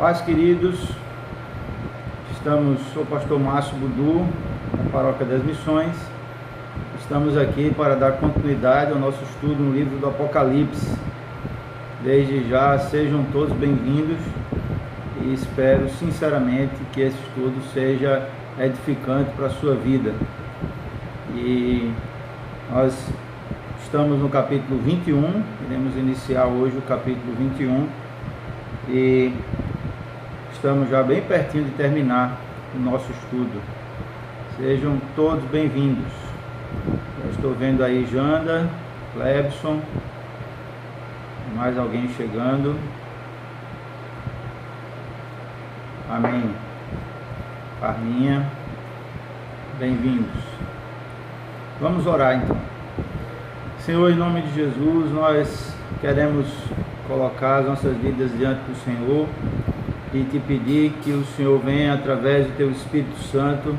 Paz, queridos, sou o pastor Márcio Budu, da Paróquia das Missões. Estamos aqui para dar continuidade ao nosso estudo no livro do Apocalipse. Desde já, sejam todos bem-vindos e espero sinceramente que esse estudo seja edificante para a sua vida. E nós estamos no capítulo 21, iremos iniciar hoje o capítulo 21 e estamos já bem pertinho de terminar o nosso estudo. Sejam todos bem-vindos. Já estou vendo aí Janda, Clebson, mais alguém chegando. Amém. Carminha, bem-vindos. Vamos orar então. Senhor, em nome de Jesus, nós queremos colocar as nossas vidas diante do Senhor e te pedir que o Senhor venha, através do teu Espírito Santo,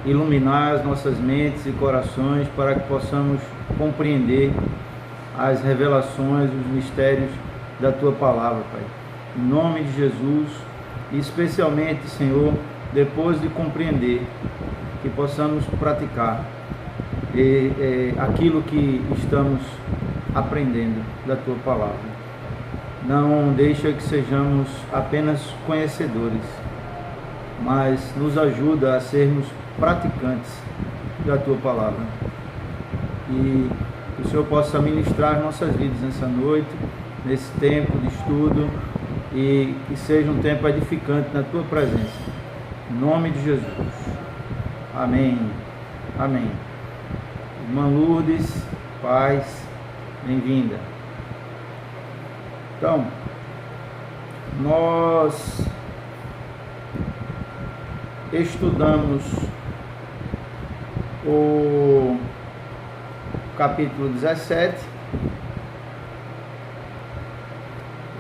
iluminar as nossas mentes e corações para que possamos compreender as revelações, os mistérios da tua palavra, Pai. Em nome de Jesus, e especialmente, Senhor, depois de compreender, que possamos praticar aquilo que estamos aprendendo da tua palavra. Não deixa que sejamos apenas conhecedores, mas nos ajuda a sermos praticantes da tua palavra. E que o Senhor possa ministrar nossas vidas nessa noite, nesse tempo de estudo, e que seja um tempo edificante na tua presença. Em nome de Jesus. Amém. Amém. Irmã Lourdes, paz, bem-vinda. Então, nós estudamos o capítulo 17.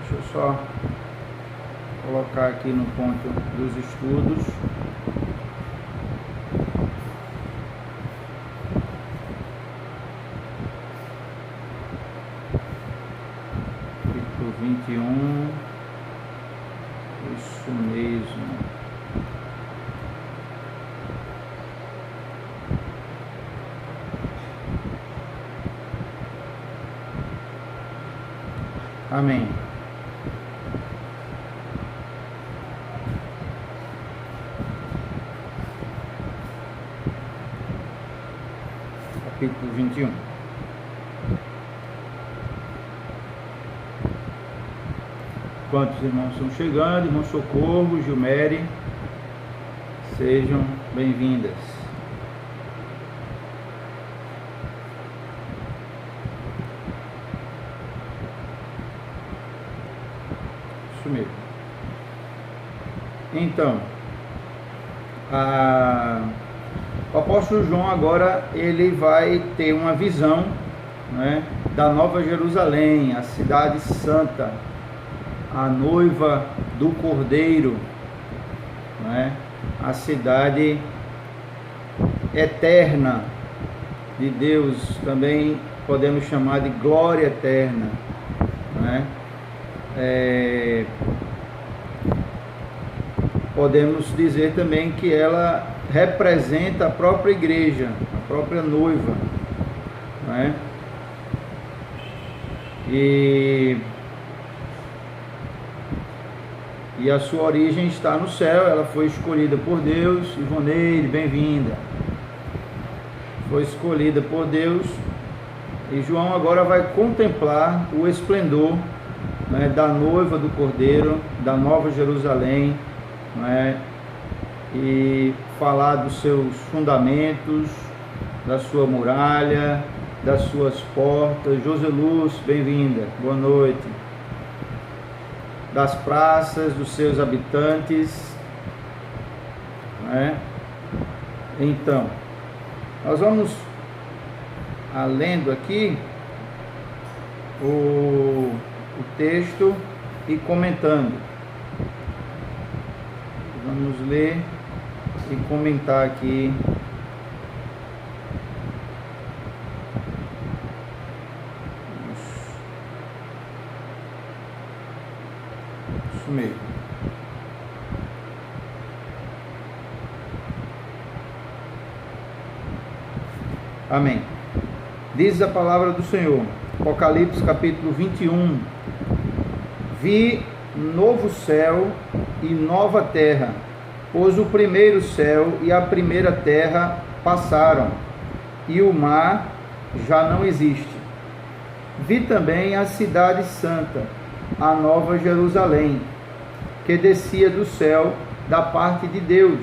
Deixa eu só colocar aqui no ponto dos estudos. Capítulo 21. Isso mesmo. Amém. Capítulo 21. Quantos irmãos estão chegando? Irmão Socorro, Gilmere, sejam bem-vindas. Isso mesmo. Então, o apóstolo João agora ele vai ter uma visão, né, da Nova Jerusalém, a cidade santa, a noiva do Cordeiro, né, a cidade eterna de Deus, também podemos chamar de glória eterna, né? Podemos dizer também que ela representa a própria igreja, a própria noiva, né? E a sua origem está no céu. Ela foi escolhida por Deus. Ivoneide, bem-vinda. Foi escolhida por Deus. E João agora vai contemplar o esplendor, né, da noiva do Cordeiro, da Nova Jerusalém, né, e falar dos seus fundamentos, da sua muralha, das suas portas. Joseluz, bem-vinda, boa noite. Das praças, dos seus habitantes, né? Então, nós vamos lendo aqui o texto e comentando. Vamos ler e comentar aqui isso mesmo. Amém. Diz a palavra do Senhor, Apocalipse capítulo 21. Vi novo céu e nova terra, pois o primeiro céu e a primeira terra passaram, e o mar já não existe. Vi também a cidade santa, a nova Jerusalém, que descia do céu da parte de Deus,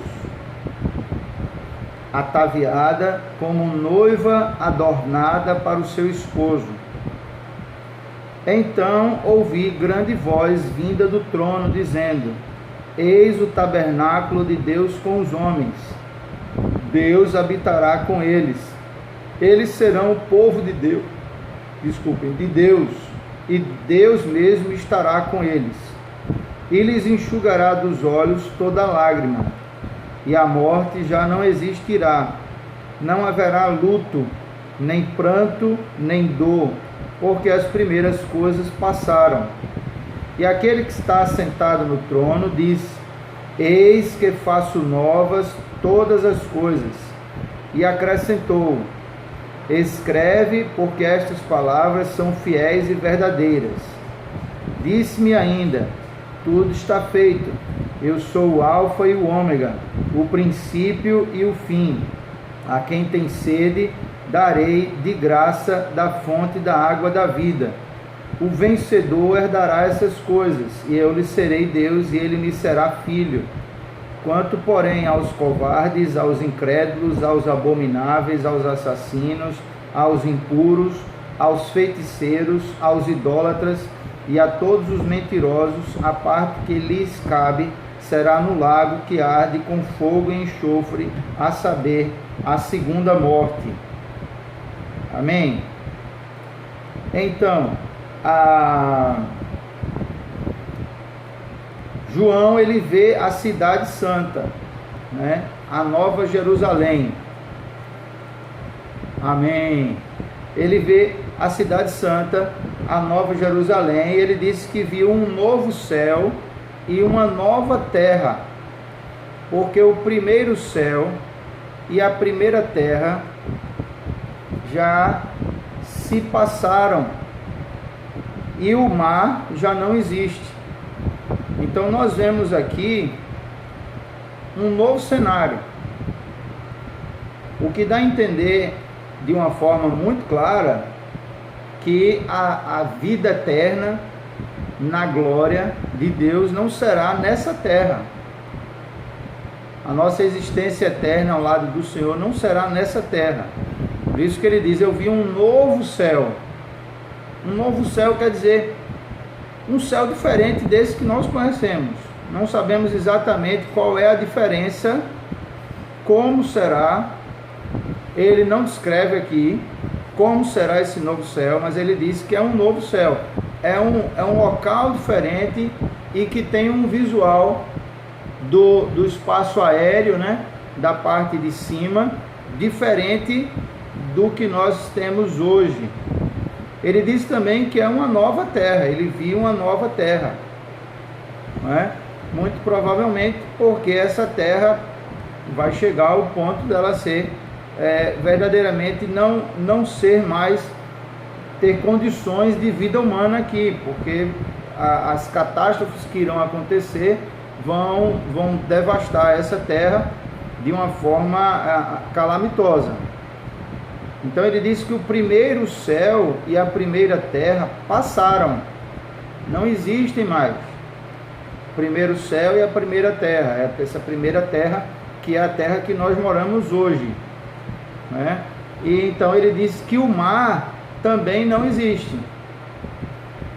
ataviada como noiva adornada para o seu esposo. Então ouvi grande voz vinda do trono, dizendo: Eis o tabernáculo de Deus com os homens. Deus habitará com eles. Eles serão o povo de Deus. De Deus. E Deus mesmo estará com eles. E lhes enxugará dos olhos toda lágrima. E a morte já não existirá. Não haverá luto, nem pranto, nem dor, porque as primeiras coisas passaram. E aquele que está assentado no trono diz: Eis que faço novas todas as coisas. E acrescentou: Escreve, porque estas palavras são fiéis e verdadeiras. Disse-me ainda: Tudo está feito. Eu sou o Alfa e o Ômega, o princípio e o fim. A quem tem sede, darei de graça da fonte da água da vida. O vencedor herdará essas coisas, e eu lhe serei Deus, e ele me será filho. Quanto, porém, aos covardes, aos incrédulos, aos abomináveis, aos assassinos, aos impuros, aos feiticeiros, aos idólatras e a todos os mentirosos, a parte que lhes cabe será no lago que arde com fogo e enxofre, a saber, a segunda morte. Amém? Então, João, ele vê a cidade santa, né? A nova Jerusalém. Amém. Ele vê a cidade santa, a nova Jerusalém, e ele disse que viu um novo céu e uma nova terra, porque o primeiro céu e a primeira terra já se passaram e o mar já não existe. Então nós vemos aqui um novo cenário, o que dá a entender de uma forma muito clara que a vida eterna na glória de Deus não será nessa terra. A nossa existência eterna ao lado do Senhor não será nessa terra. Por isso que ele diz: eu vi um novo céu. Um novo céu quer dizer um céu diferente desse que nós conhecemos. Não sabemos exatamente qual é a diferença, como será. Ele não descreve aqui como será esse novo céu, mas ele diz que é um novo céu. É um local diferente e que tem um visual do espaço aéreo, né, da parte de cima, diferente do que nós temos hoje. Ele diz também que é uma nova terra, ele viu uma nova terra, não é? Muito provavelmente porque essa terra vai chegar ao ponto dela ser verdadeiramente não ser mais, ter condições de vida humana aqui, porque as catástrofes que irão acontecer vão devastar essa terra de uma forma calamitosa. Então ele diz que o primeiro céu e a primeira terra passaram, não existem mais. O primeiro céu e a primeira terra, essa primeira terra que é a terra que nós moramos hoje, né? E então ele diz que o mar também não existe.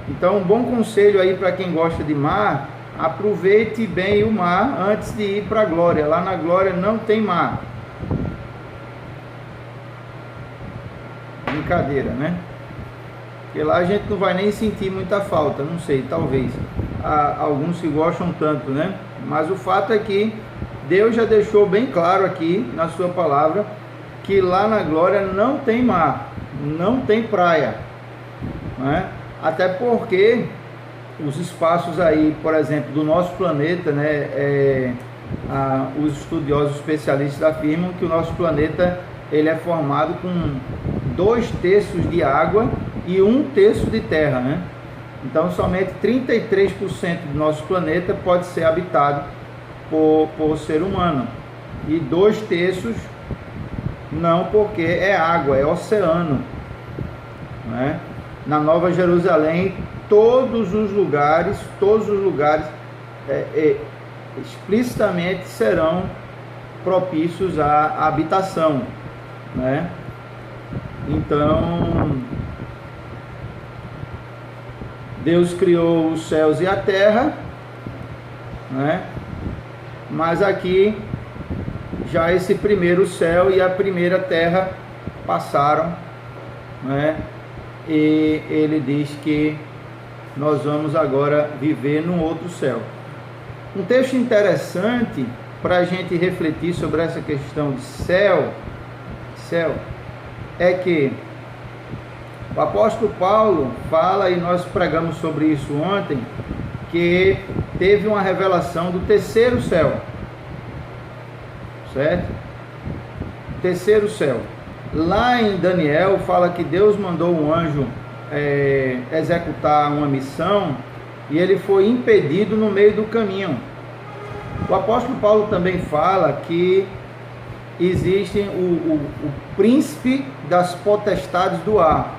Então um bom conselho aí para quem gosta de mar: aproveite bem o mar antes de ir para a glória. Lá na glória não tem mar. Brincadeira, né? Porque lá a gente não vai nem sentir muita falta, não sei, talvez. Há alguns que gostam tanto, né? Mas o fato é que Deus já deixou bem claro aqui na sua palavra que lá na glória não tem mar, não tem praia, né? Até porque os espaços aí, por exemplo, do nosso planeta, né, os estudiosos especialistas afirmam que o nosso planeta ele é formado com 2/3 de água e 1/3 de terra, né? Então somente 33% do nosso planeta pode ser habitado por ser humano, e 2/3 não, porque é água, é oceano, né? Na Nova Jerusalém, todos os lugares explicitamente serão propícios à habitação, né? Então, Deus criou os céus e a terra, né? Mas aqui já esse primeiro céu e a primeira terra passaram, né? E ele diz que nós vamos agora viver num outro céu. Um texto interessante para a gente refletir sobre essa questão de céu, é que o apóstolo Paulo fala, e nós pregamos sobre isso ontem, que teve uma revelação do terceiro céu, certo? Terceiro céu. Lá em Daniel fala que Deus mandou um anjo executar uma missão e ele foi impedido no meio do caminho. O apóstolo Paulo também fala que existe o príncipe das potestades do ar,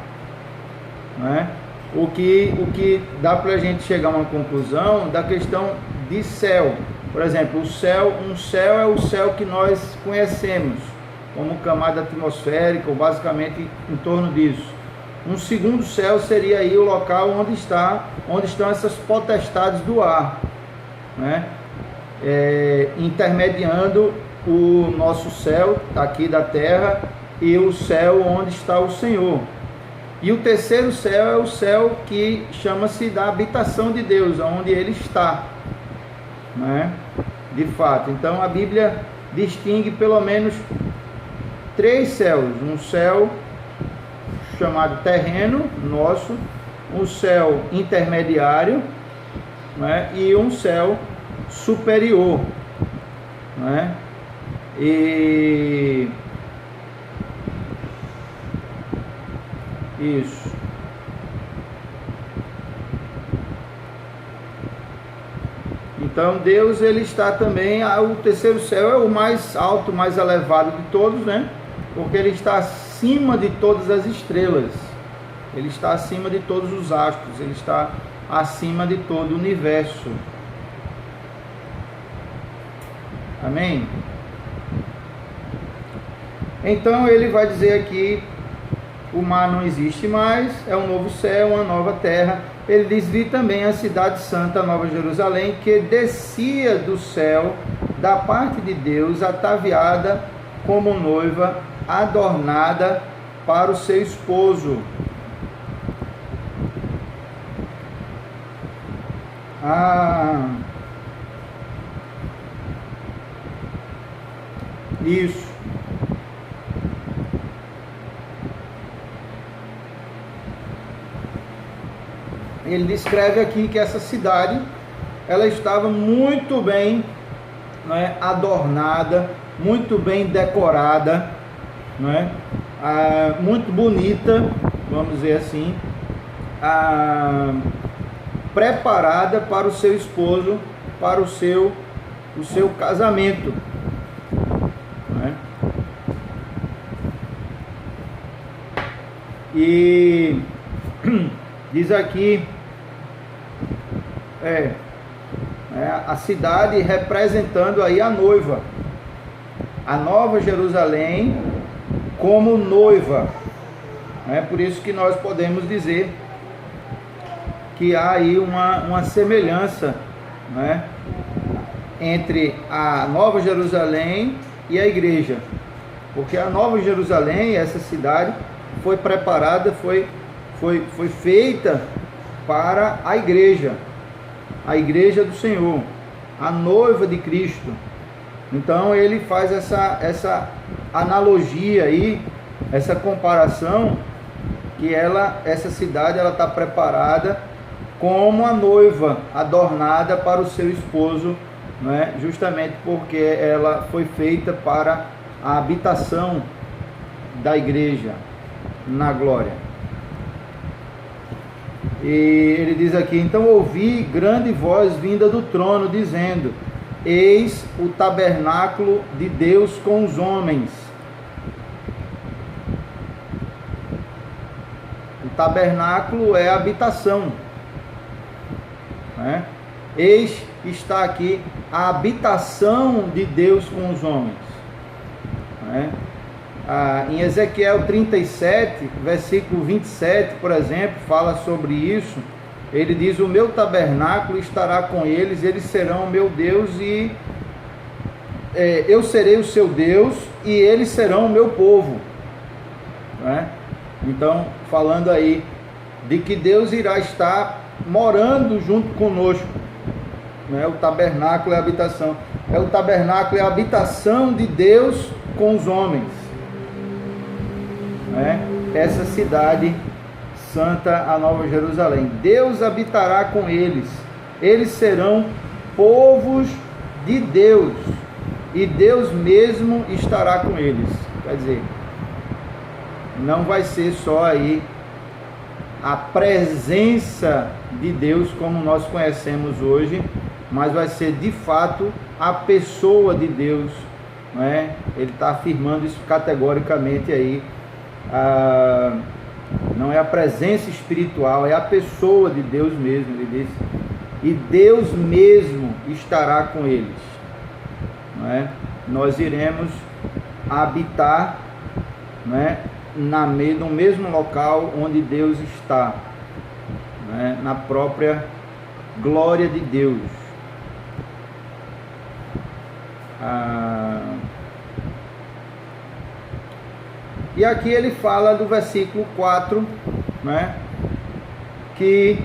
né? O que dá para a gente chegar a uma conclusão da questão de céu. Por exemplo, um céu é o céu que nós conhecemos como camada atmosférica, ou basicamente em torno disso. Um segundo céu seria aí o local onde estão essas potestades do ar, né? Intermediando o nosso céu aqui da terra e o céu onde está o Senhor. E o terceiro céu é o céu que chama-se da habitação de Deus, onde Ele está, né? De fato. Então a Bíblia distingue pelo menos 3 céus: um céu chamado terreno, nosso, um céu intermediário, né? E um céu superior, né? E isso. Então Deus, ele está também, o terceiro céu é o mais alto, mais elevado de todos, né? Porque ele está acima de todas as estrelas, ele está acima de todos os astros, ele está acima de todo o universo. Amém? Então ele vai dizer aqui: o mar não existe mais, é um novo céu, uma nova terra. Ele diz: vi também a cidade santa, a Nova Jerusalém, que descia do céu da parte de Deus, ataviada como noiva, adornada para o seu esposo. Isso. Ele descreve aqui que essa cidade, ela estava muito bem, né, adornada, muito bem decorada, né, muito bonita, vamos dizer assim, preparada para o seu esposo, para o seu casamento, né? E diz aqui a cidade representando aí a noiva, a Nova Jerusalém como noiva, né? Por isso que nós podemos dizer que há aí uma semelhança, né, entre a Nova Jerusalém e a igreja, porque a Nova Jerusalém, essa cidade, foi preparada, foi feita para a igreja do Senhor, a noiva de Cristo. Então ele faz essa analogia aí, essa comparação, que essa cidade está preparada como a noiva adornada para o seu esposo, né? Justamente porque ela foi feita para a habitação da igreja na glória. E ele diz aqui: então ouvi grande voz vinda do trono, dizendo: eis o tabernáculo de Deus com os homens. O tabernáculo é a habitação, né? Eis está aqui a habitação de Deus com os homens, né? Em Ezequiel 37, versículo 27, por exemplo, fala sobre isso. Ele diz: o meu tabernáculo estará com eles, eles serão o meu Deus, e eu serei o seu Deus, e eles serão o meu povo, né? Então, falando aí de que Deus irá estar morando junto conosco, né? O tabernáculo é a habitação. O tabernáculo é a habitação de Deus com os homens, né? Essa cidade santa, a Nova Jerusalém. Deus habitará com eles. Eles serão povos de Deus, e Deus mesmo estará com eles. Quer dizer, não vai ser só aí a presença de Deus como nós conhecemos hoje, mas vai ser de fato a pessoa de Deus, né? Ele está afirmando isso categoricamente aí. Não é a presença espiritual, é a pessoa de Deus mesmo. Ele diz: e Deus mesmo estará com eles, né? Nós iremos habitar, né, no mesmo local onde Deus está, né, na própria glória de Deus. E aqui ele fala do versículo 4, né, que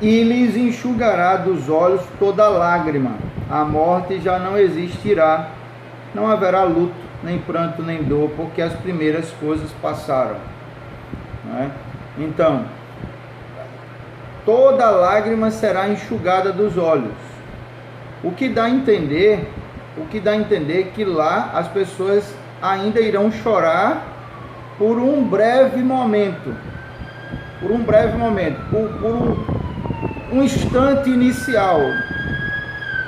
e lhes enxugará dos olhos toda lágrima, a morte já não existirá, não haverá luto, nem pranto, nem dor, porque as primeiras coisas passaram, né? Então, toda lágrima será enxugada dos olhos. O que dá a entender que lá as pessoas ainda irão chorar por um breve momento, por um instante inicial.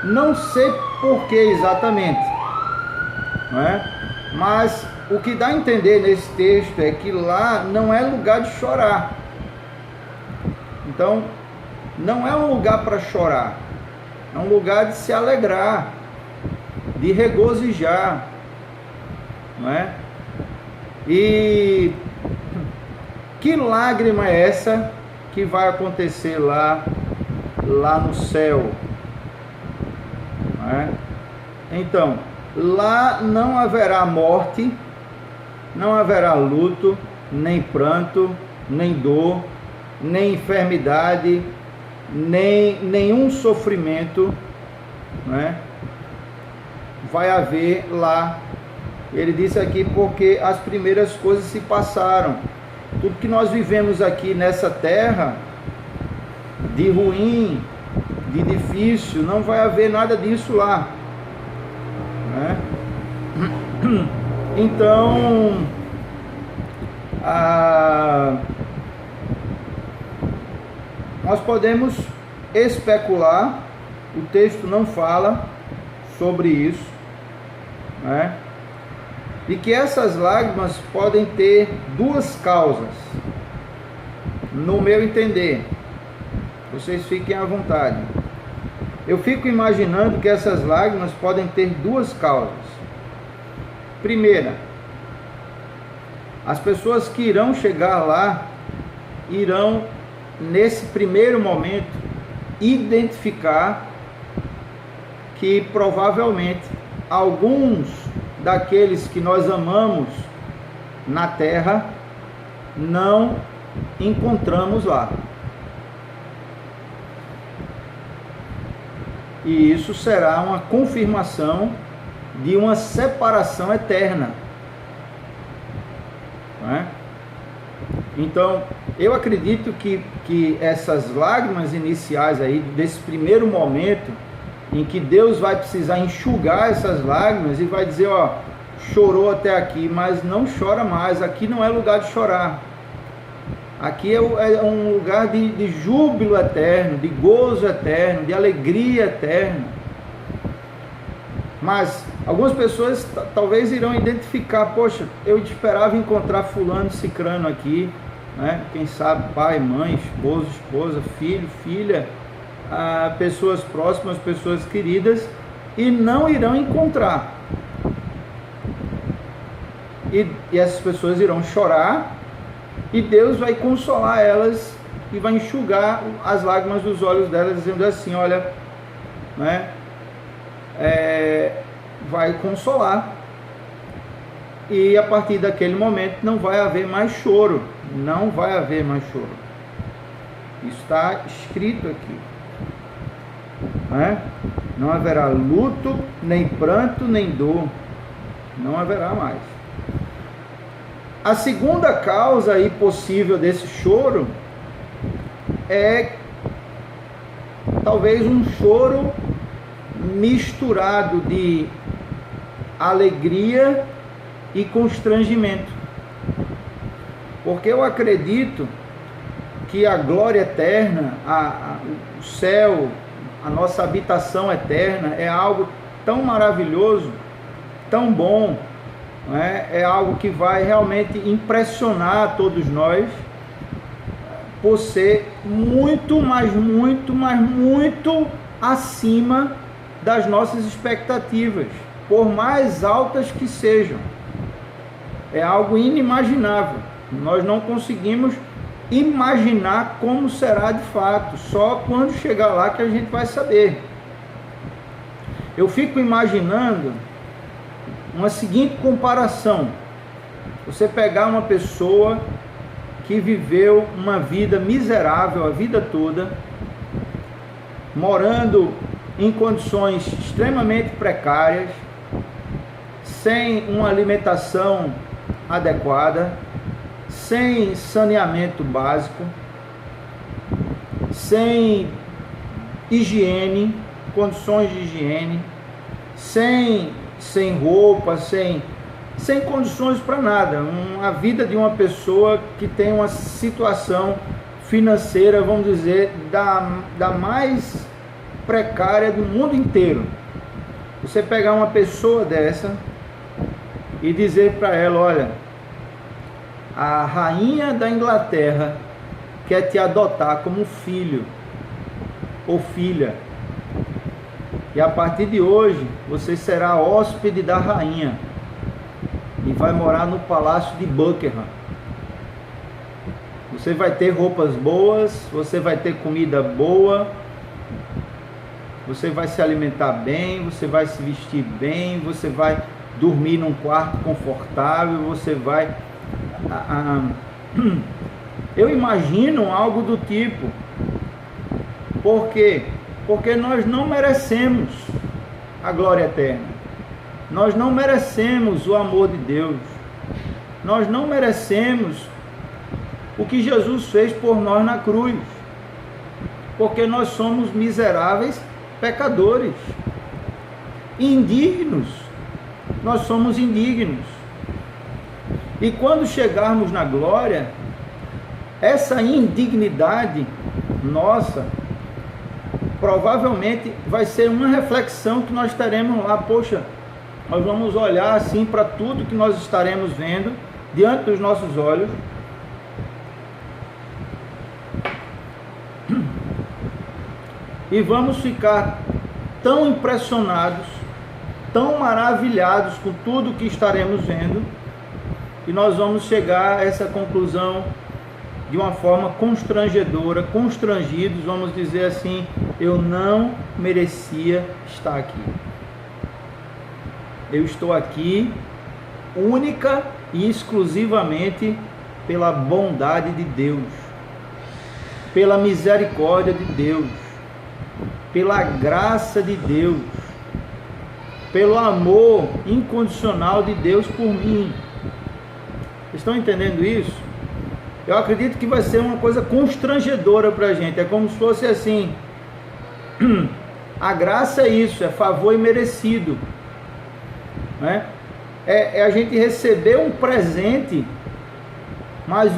Não sei por que exatamente, não é? Mas o que dá a entender nesse texto é que lá não é lugar de chorar. Então, não é um lugar para chorar, é um lugar de se alegrar, de regozijar, não é? E que lágrima é essa que vai acontecer lá no céu, não é? Então, lá não haverá morte, não haverá luto, nem pranto, nem dor, nem enfermidade, nem nenhum sofrimento, né, vai haver lá. Ele disse aqui: porque as primeiras coisas se passaram. Tudo que nós vivemos aqui nessa terra, de ruim, de difícil, não vai haver nada disso lá, né? Então, nós podemos especular, o texto não fala sobre isso, né? E que essas lágrimas podem ter duas causas, no meu entender. Vocês fiquem à vontade. Eu fico imaginando que essas lágrimas podem ter duas causas. Primeira, as pessoas que irão chegar lá irão, nesse primeiro momento, identificar que provavelmente alguns daqueles que nós amamos na terra não encontramos lá. E isso será uma confirmação de uma separação eterna, não é? Então, eu acredito que essas lágrimas iniciais aí, desse primeiro momento, em que Deus vai precisar enxugar essas lágrimas e vai dizer: ó, chorou até aqui, mas não chora mais. Aqui não é lugar de chorar. Aqui é um lugar de júbilo eterno, de gozo eterno, de alegria eterna. Mas algumas pessoas talvez irão identificar: poxa, eu esperava encontrar fulano, cicrano aqui, né? Quem sabe pai, mãe, esposo, esposa, filho, filha, pessoas próximas, pessoas queridas, e não irão encontrar. E essas pessoas irão chorar, e Deus vai consolar elas e vai enxugar as lágrimas dos olhos delas, dizendo assim: olha, né, vai consolar, e a partir daquele momento não vai haver mais choro, não vai haver mais choro. Isso está escrito aqui, né? Não haverá luto, nem pranto, nem dor, não haverá mais. A segunda causa aí possível desse choro é talvez um choro misturado de alegria e constrangimento. Porque eu acredito que a glória eterna, o céu, a nossa habitação eterna é algo tão maravilhoso, tão bom, é algo que vai realmente impressionar todos nós, por ser muito, mas muito, mas muito acima das nossas expectativas, por mais altas que sejam. É algo inimaginável. Nós não conseguimos imaginar como será de fato, só quando chegar lá que a gente vai saber. Eu fico imaginando uma seguinte comparação: você pegar uma pessoa que viveu uma vida miserável a vida toda, morando em condições extremamente precárias, sem uma alimentação adequada, sem saneamento básico, sem higiene, condições de higiene, sem roupa, sem condições para nada. A vida de uma pessoa que tem uma situação financeira, vamos dizer, da mais precária do mundo inteiro. Você pegar uma pessoa dessa e dizer para ela: olha, a rainha da Inglaterra quer te adotar como filho ou filha, e a partir de hoje você será hóspede da rainha e vai morar no palácio de Buckingham. Você vai ter roupas boas, você vai ter comida boa, você vai se alimentar bem, você vai se vestir bem, você vai dormir num quarto confortável, você vai... Eu imagino algo do tipo. Por quê? Porque nós não merecemos a glória eterna. Nós não merecemos o amor de Deus. Nós não merecemos o que Jesus fez por nós na cruz. Porque nós somos miseráveis pecadores, indignos. Nós somos indignos. E quando chegarmos na glória, essa indignidade nossa provavelmente vai ser uma reflexão que nós teremos lá. Poxa, nós vamos olhar assim para tudo que nós estaremos vendo diante dos nossos olhos, e vamos ficar tão impressionados, tão maravilhados com tudo que estaremos vendo, e nós vamos chegar a essa conclusão de uma forma constrangedora, constrangidos, vamos dizer assim: eu não merecia estar aqui. Eu estou aqui única e exclusivamente pela bondade de Deus, pela misericórdia de Deus, pela graça de Deus, pelo amor incondicional de Deus por mim. Estão entendendo isso? Eu acredito que vai ser uma coisa constrangedora para a gente. É como se fosse assim: a graça é isso, é favor imerecido, né? é a gente receber um presente, mas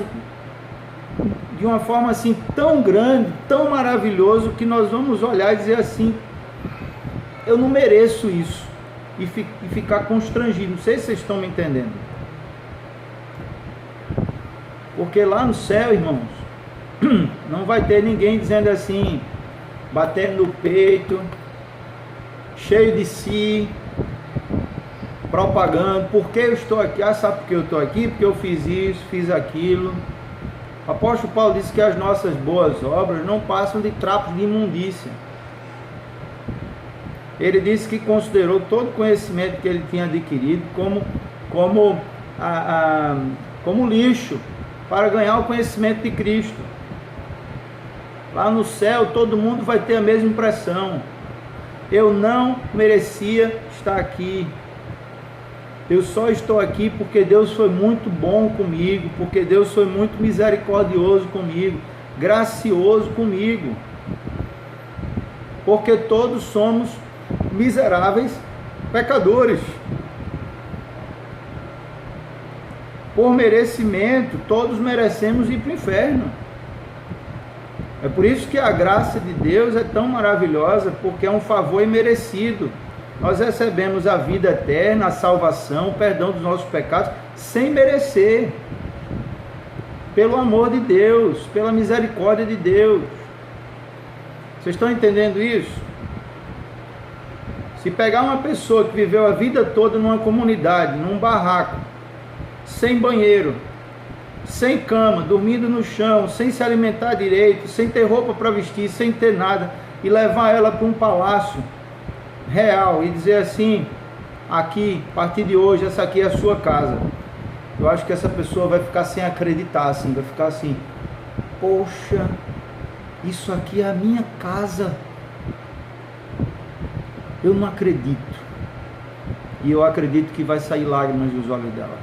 de uma forma assim tão grande, tão maravilhoso, que nós vamos olhar e dizer assim: eu não mereço isso, e ficar constrangido. Não sei se vocês estão me entendendo. Porque lá no céu, irmãos, não vai ter ninguém dizendo assim, batendo no peito, cheio de si, propagando: por que eu estou aqui? Ah, sabe por que eu estou aqui? Porque eu fiz isso, fiz aquilo. O apóstolo Paulo disse que as nossas boas obras não passam de trapos de imundícia. Ele disse que considerou todo o conhecimento que ele tinha adquirido como lixo para ganhar o conhecimento de Cristo. Lá no céu todo mundo vai ter a mesma impressão: eu não merecia estar aqui, eu só estou aqui porque Deus foi muito bom comigo, porque Deus foi muito misericordioso comigo, gracioso comigo, porque todos somos miseráveis pecadores. Por merecimento, todos merecemos ir para o inferno. É por isso que a graça de Deus é tão maravilhosa, porque é um favor imerecido. Nós recebemos a vida eterna, a salvação, o perdão dos nossos pecados, sem merecer. Pelo amor de Deus, pela misericórdia de Deus. Vocês estão entendendo isso? Se pegar uma pessoa que viveu a vida toda numa comunidade, num barraco, sem banheiro, sem cama, dormindo no chão, sem se alimentar direito, sem ter roupa para vestir, sem ter nada, e levar ela para um palácio real e dizer assim: aqui, a partir de hoje, essa aqui é a sua casa. Eu acho que essa pessoa vai ficar sem acreditar, assim, vai ficar assim: poxa, isso aqui é a minha casa. Eu não acredito. E eu acredito que vai sair lágrimas dos olhos dela.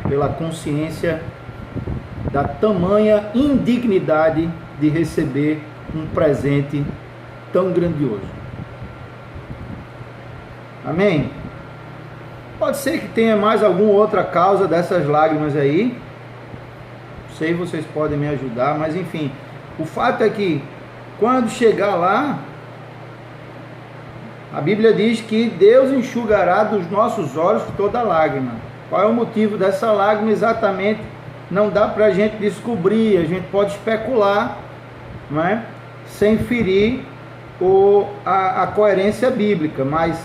Pela consciência da tamanha indignidade de receber um presente tão grandioso. Amém? Pode ser que tenha mais alguma outra causa dessas lágrimas aí. Não sei, vocês podem me ajudar, mas enfim, o fato é que quando chegar lá, a Bíblia diz que Deus enxugará dos nossos olhos toda lágrima. Qual é o motivo dessa lágrima exatamente? Não dá para a gente descobrir, a gente pode especular, não é? Sem ferir a coerência bíblica, mas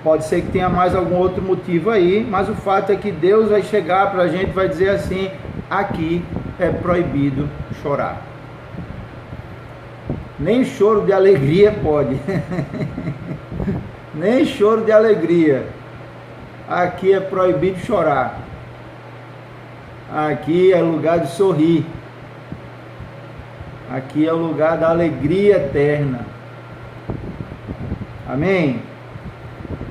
pode ser que tenha mais algum outro motivo aí, mas o fato é que Deus vai chegar para a gente e vai dizer assim: aqui é proibido chorar. Nem choro de alegria pode. Nem choro de alegria. Aqui é proibido chorar. Aqui é lugar de sorrir. Aqui é o lugar da alegria eterna. Amém?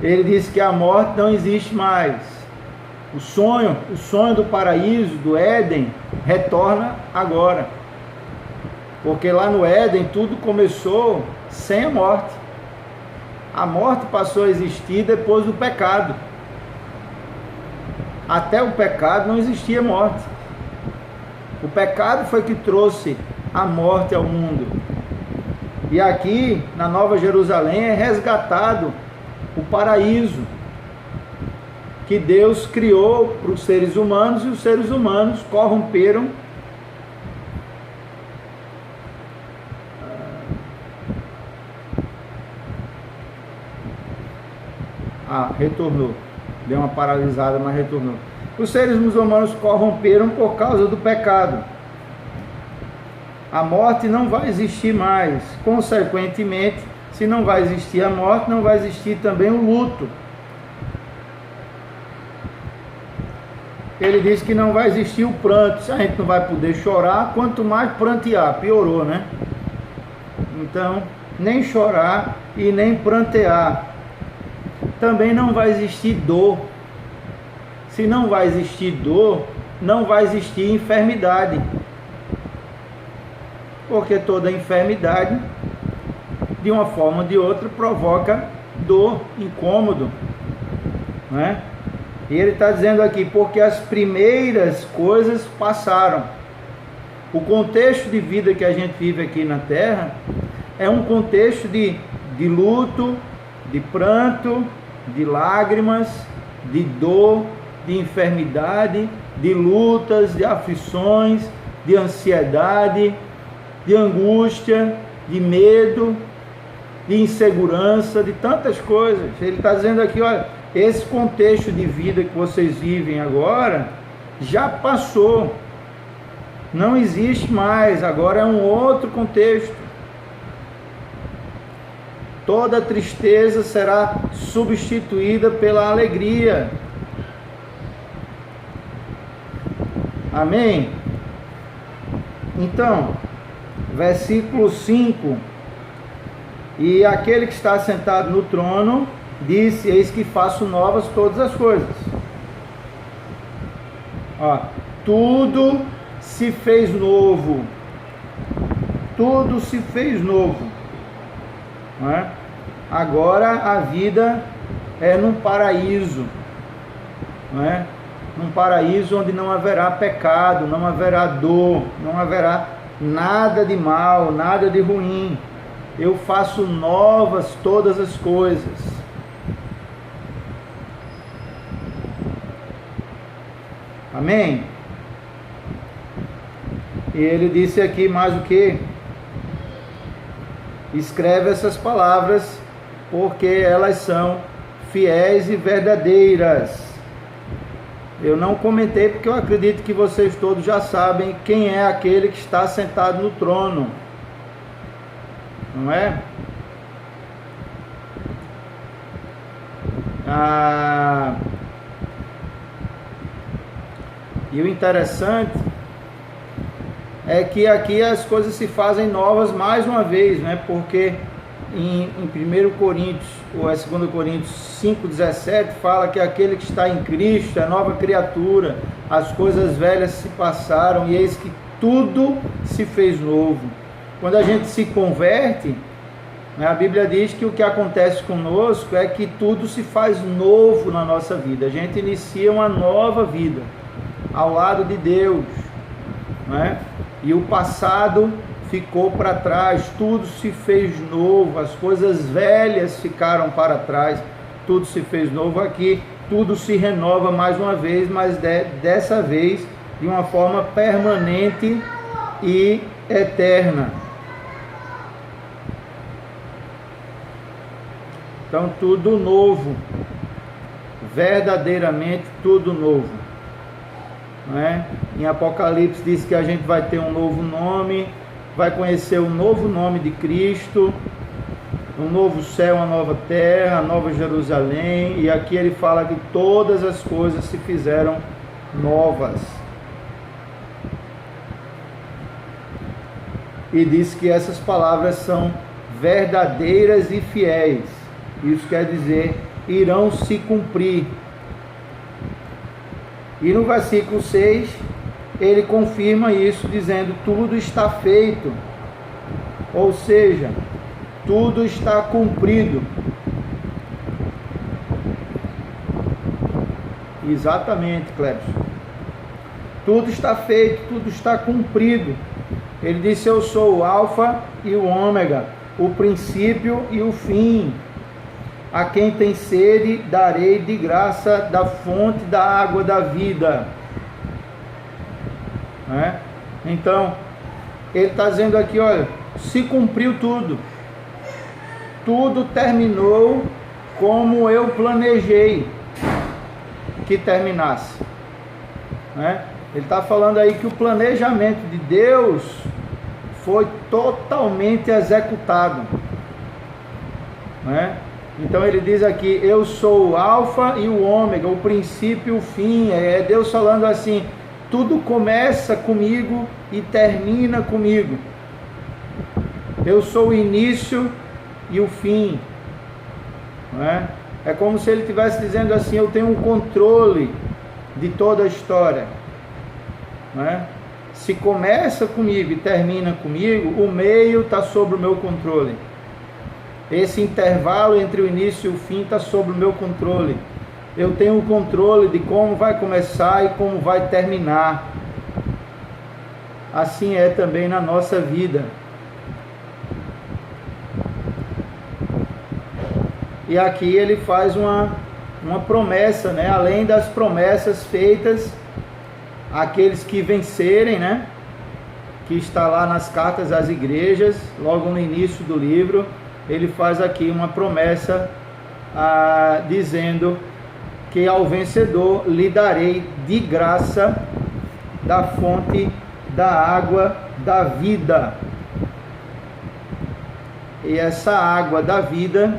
Ele disse que a morte não existe mais. O sonho do paraíso, do Éden, retorna agora. Porque lá no Éden tudo começou sem a morte. A morte passou a existir depois do pecado. Até o pecado não existia morte. O pecado foi que trouxe a morte ao mundo. E aqui, na Nova Jerusalém, é resgatado o paraíso que Deus criou para os seres humanos, e os seres humanos corromperam retornou. Deu uma paralisada, mas retornou. Os seres humanos corromperam por causa do pecado. A morte não vai existir mais. Consequentemente, se não vai existir a morte, não vai existir também o luto. Ele disse que não vai existir o pranto. Se a gente não vai poder chorar, quanto mais prantear. Piorou, né? Então, nem chorar e nem prantear. Também não vai existir dor. Se não vai existir dor, não vai existir enfermidade. Porque toda enfermidade de uma forma ou de outra, provoca dor, incômodo, não é? E ele está dizendo aqui, porque as primeiras coisas passaram. O contexto de vida que a gente vive aqui na Terra é um contexto de luto, de pranto, de lágrimas, de dor, de enfermidade, de lutas, de aflições, de ansiedade, de angústia, de medo, de insegurança, de tantas coisas. Ele está dizendo aqui, olha, esse contexto de vida que vocês vivem agora já passou, não existe mais, agora é um outro contexto. Toda tristeza será substituída pela alegria. Amém? Então, versículo 5: e aquele que está sentado no trono disse: eis que faço novas todas as coisas. Ó, tudo se fez novo. Tudo se fez novo. Não é? Agora a vida é num paraíso. Não é? Num paraíso onde não haverá pecado, não haverá dor, não haverá nada de mal, nada de ruim. Eu faço novas todas as coisas. Amém? E ele disse aqui mais o que? Escreve essas palavras, porque elas são fiéis e verdadeiras. Eu não comentei porque eu acredito que vocês todos já sabem quem é aquele que está sentado no trono. Não é? E o interessante é que aqui as coisas se fazem novas mais uma vez, né? Porque em 1 Coríntios, ou é 2 Coríntios 5,17, fala que aquele que está em Cristo é nova criatura, as coisas velhas se passaram e eis que tudo se fez novo. Quando a gente se converte, a Bíblia diz que o que acontece conosco é que tudo se faz novo na nossa vida. A gente inicia uma nova vida ao lado de Deus, não é? E o passado ficou para trás, tudo se fez novo, as coisas velhas ficaram para trás, tudo se fez novo aqui, tudo se renova mais uma vez, mas dessa vez de uma forma permanente e eterna. Então tudo novo, verdadeiramente tudo novo, não é? Em Apocalipse diz que a gente vai ter um novo nome, vai conhecer o novo nome de Cristo, um novo céu, uma nova terra, a nova Jerusalém, e aqui ele fala que todas as coisas se fizeram novas. E diz que essas palavras são verdadeiras e fiéis. Isso quer dizer, irão se cumprir. E no versículo 6, ele confirma isso, dizendo: tudo está feito. Ou seja, tudo está cumprido. Exatamente, Clébio. Tudo está feito, tudo está cumprido. Ele disse: eu sou o Alfa e o Ômega, o princípio e o fim. A quem tem sede, darei de graça da fonte da água da vida. Né? Então, ele está dizendo aqui, olha, se cumpriu tudo. Tudo terminou como eu planejei que terminasse. Né? Ele está falando aí que o planejamento de Deus foi totalmente executado. Né? Então ele diz aqui: eu sou o Alfa e o Ômega, o princípio e o fim. É Deus falando assim: tudo começa comigo e termina comigo. Eu sou o início e o fim. Não é? É como se ele estivesse dizendo assim: eu tenho um controle de toda a história. Não é? Se começa comigo e termina comigo, o meio está sob o meu controle. Esse intervalo entre o início e o fim está sob o meu controle. Eu tenho o controle de como vai começar e como vai terminar. Assim é também na nossa vida. E aqui ele faz uma promessa, né? Além das promessas feitas àqueles que vencerem, né? Que está lá nas cartas às igrejas, logo no início do livro, ele faz aqui uma promessa dizendo que ao vencedor lhe darei de graça da fonte da água da vida. E essa água da vida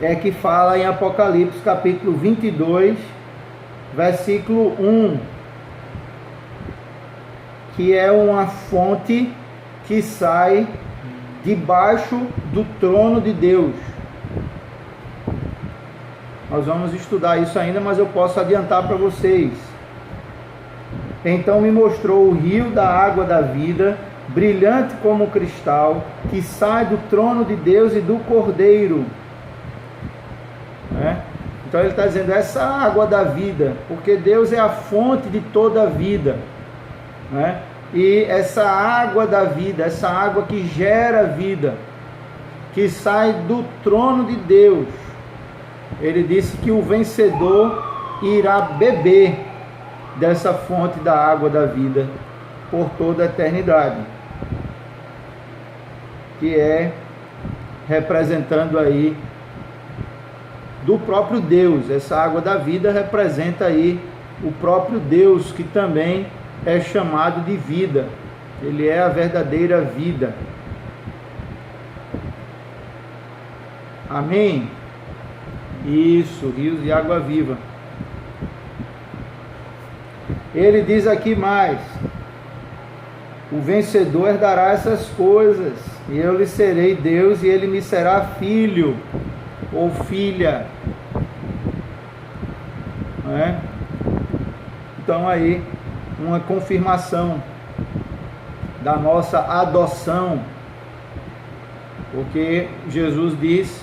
é que fala em Apocalipse capítulo 22, versículo 1, que é uma fonte que sai debaixo do trono de Deus. Nós vamos estudar isso ainda, mas eu posso adiantar para vocês. Então me mostrou o rio da água da vida, brilhante como cristal, que sai do trono de Deus e do Cordeiro. Então ele está dizendo, essa água da vida, porque Deus é a fonte de toda a vida, né? E essa água da vida, essa água que gera vida, que sai do trono de Deus, ele disse que o vencedor irá beber dessa fonte da água da vida por toda a eternidade, que é representando aí do próprio Deus. Essa água da vida representa aí o próprio Deus, que também é chamado de vida. Ele é a verdadeira vida. Amém? Isso, rios de água viva. Ele diz aqui mais: o vencedor herdará essas coisas, e eu lhe serei Deus, e ele me será filho ou filha. Não é? Então aí uma confirmação da nossa adoção, porque Jesus diz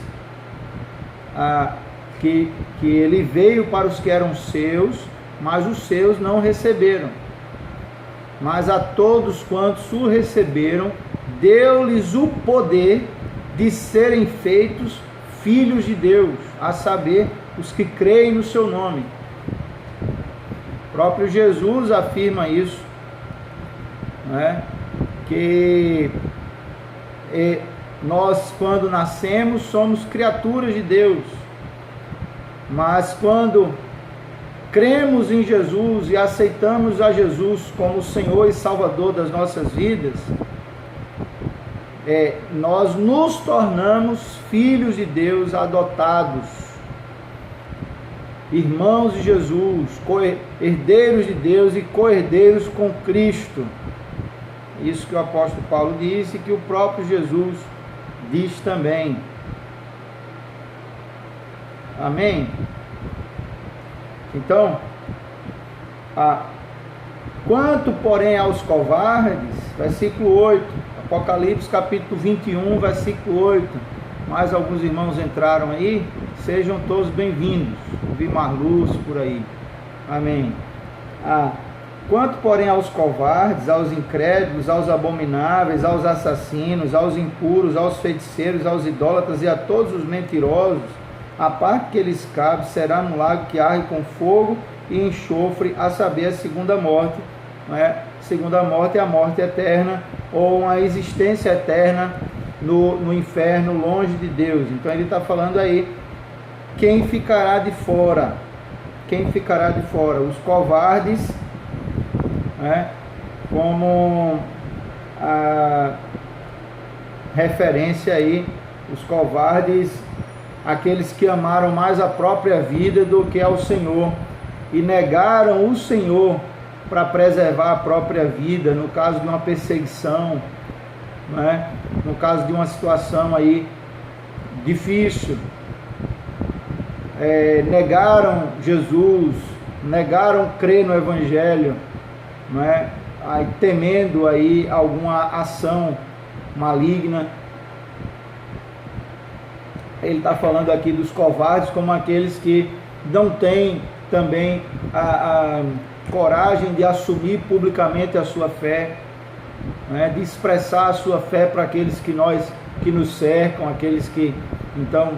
que ele veio para os que eram seus, mas os seus não receberam. Mas a todos quantos o receberam, deu-lhes o poder de serem feitos filhos de Deus, a saber, os que creem no seu nome. O próprio Jesus afirma isso, né? Que nós, quando nascemos, somos criaturas de Deus, mas quando cremos em Jesus e aceitamos a Jesus como Senhor e Salvador das nossas vidas, nós nos tornamos filhos de Deus, adotados, irmãos de Jesus, herdeiros de Deus e co-herdeiros com Cristo. Isso que o apóstolo Paulo disse, que o próprio Jesus diz também. Amém? Então, quanto porém aos covardes, versículo 8, Apocalipse capítulo 21, versículo 8, mais alguns irmãos entraram aí, sejam todos bem-vindos, vi Marluz por aí, amém. Quanto porém aos covardes, aos incrédulos, aos abomináveis, aos assassinos, aos impuros, aos feiticeiros, aos idólatras e a todos os mentirosos, a parte que lhes cabe será no lago que arde com fogo e enxofre, a saber, a segunda morte. Segunda morte é a morte eterna, ou uma existência eterna no inferno, longe de Deus. Então ele está falando aí, quem ficará de fora? Quem ficará de fora? Os covardes, como a referência aí, os covardes, aqueles que amaram mais a própria vida do que ao Senhor, e negaram o Senhor para preservar a própria vida, no caso de uma perseguição, no caso de uma situação aí difícil, negaram Jesus, negaram crer no Evangelho, temendo aí alguma ação maligna. Ele está falando aqui dos covardes como aqueles que não têm também a coragem de assumir publicamente a sua fé, né, de expressar a sua fé para aqueles que nos cercam, aqueles que, então,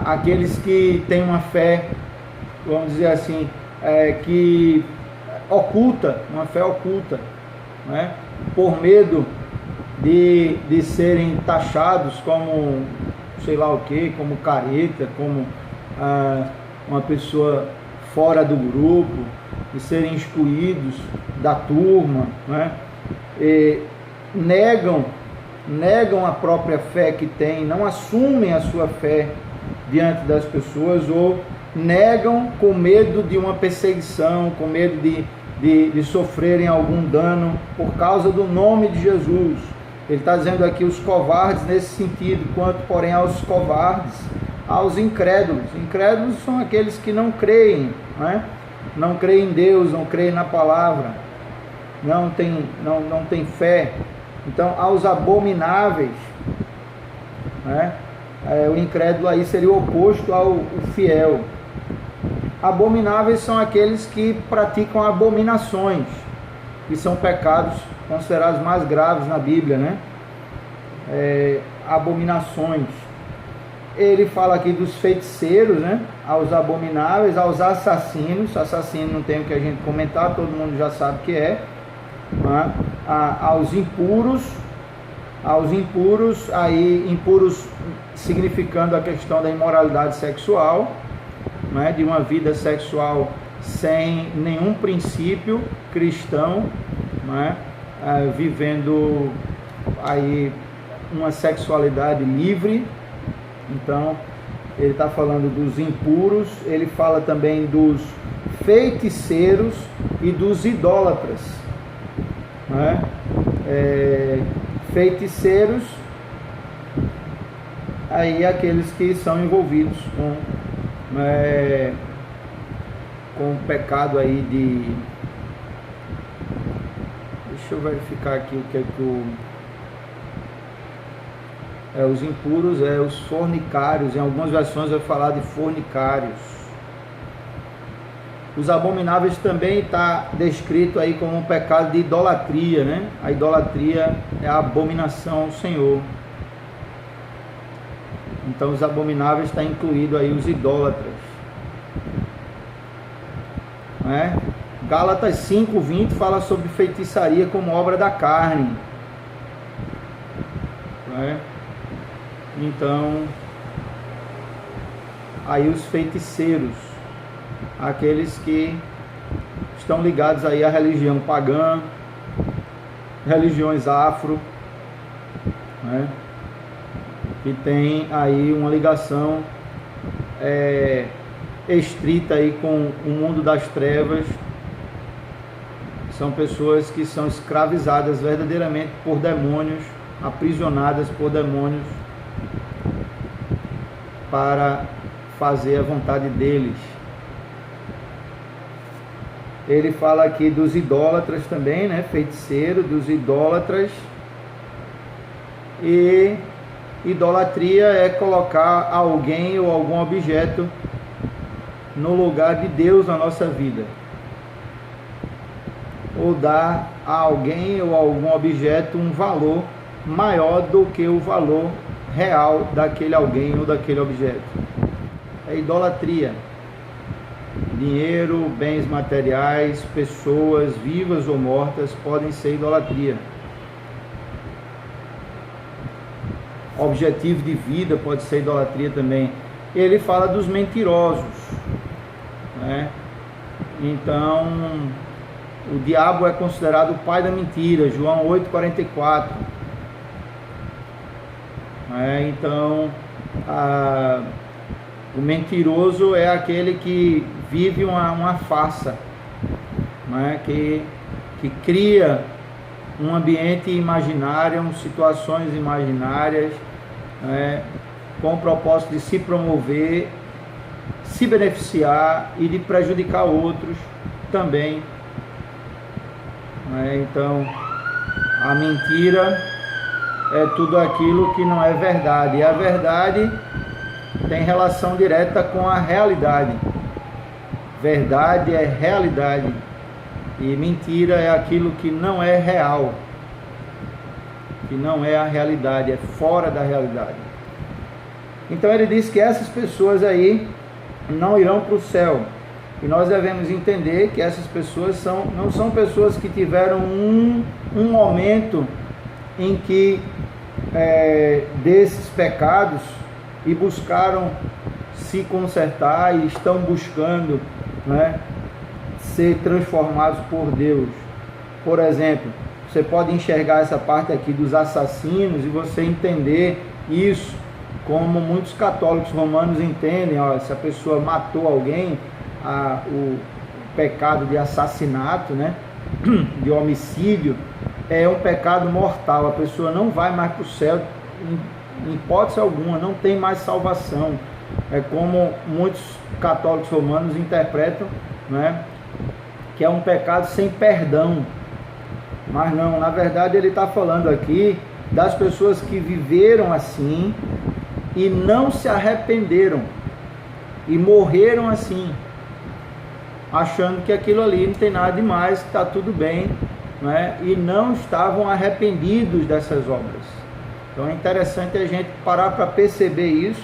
aqueles que têm uma fé, vamos dizer assim, que oculta, uma fé oculta, né, por medo de serem taxados como sei lá o que, como careta, como uma pessoa fora do grupo, de serem excluídos da turma, né? E negam a própria fé que têm, não assumem a sua fé diante das pessoas, ou negam com medo de uma perseguição, com medo de sofrerem algum dano por causa do nome de Jesus. Ele está dizendo aqui os covardes nesse sentido, quanto porém aos covardes, aos incrédulos. Incrédulos são aqueles que não creem, né? Não creem em Deus, não creem na palavra, não tem fé. Então, aos abomináveis, né? O incrédulo aí seria o oposto ao fiel. Abomináveis são aqueles que praticam abominações, que são pecados considerados mais graves na Bíblia, né? Abominações. Ele fala aqui dos feiticeiros, né? Aos abomináveis, aos assassinos. Assassino não tem o que a gente comentar, todo mundo já sabe o que é. Né? Aos impuros, aí impuros significando a questão da imoralidade sexual, né? De uma vida sexual sem nenhum princípio cristão, né? Vivendo aí uma sexualidade livre. Então ele está falando dos impuros, ele fala também dos feiticeiros e dos idólatras, né? Feiticeiros, aí aqueles que são envolvidos com o pecado aí de... Deixa eu verificar aqui o que é que os impuros, os fornicários. Em algumas versões vai falar de fornicários. Os abomináveis também está descrito aí como um pecado de idolatria, né? A idolatria é a abominação ao Senhor. Então os abomináveis está incluído aí os idólatras, né? Gálatas 5:20 fala sobre feitiçaria como obra da carne, né? Então, aí os feiticeiros, aqueles que estão ligados aí à religião pagã, religiões afro, né? Que tem aí uma ligação estrita aí com o mundo das trevas. São pessoas que são escravizadas verdadeiramente por demônios, aprisionadas por demônios para fazer a vontade deles. Ele fala aqui dos idólatras também, né? Feiticeiro, dos idólatras. E idolatria é colocar alguém ou algum objeto no lugar de Deus na nossa vida, ou dar a alguém ou algum objeto um valor maior do que o valor real daquele alguém ou daquele objeto. É idolatria. Dinheiro, bens materiais, pessoas vivas ou mortas podem ser idolatria. Objetivo de vida pode ser idolatria também. Ele fala dos mentirosos, né? Então, o diabo é considerado o pai da mentira, João 8,44. Então, o mentiroso é aquele que vive uma farsa, né? Que cria um ambiente imaginário, situações imaginárias, né? Com o propósito de se promover, se beneficiar e de prejudicar outros também. né? Então, a mentira é tudo aquilo que não é verdade, e a verdade tem relação direta com a realidade. Verdade é realidade, e mentira é aquilo que não é real, que não é a realidade, é fora da realidade. Então ele diz que essas pessoas aí não irão para o céu, e nós devemos entender que essas pessoas não são pessoas que tiveram um momento em que desses pecados e buscaram se consertar e estão buscando, né, ser transformados por Deus. Por exemplo, você pode enxergar essa parte aqui dos assassinos e você entender isso como muitos católicos romanos entendem. Ó, se a pessoa matou alguém, o pecado de assassinato, né, de homicídio, é um pecado mortal. A pessoa não vai mais para o céu em hipótese alguma, não tem mais salvação. É como muitos católicos romanos interpretam, né, que é um pecado sem perdão. Mas não, na verdade ele está falando aqui das pessoas que viveram assim e não se arrependeram e morreram assim, achando que aquilo ali não tem nada demais, que está tudo bem, né, e não estavam arrependidos dessas obras. Então é interessante a gente parar para perceber isso,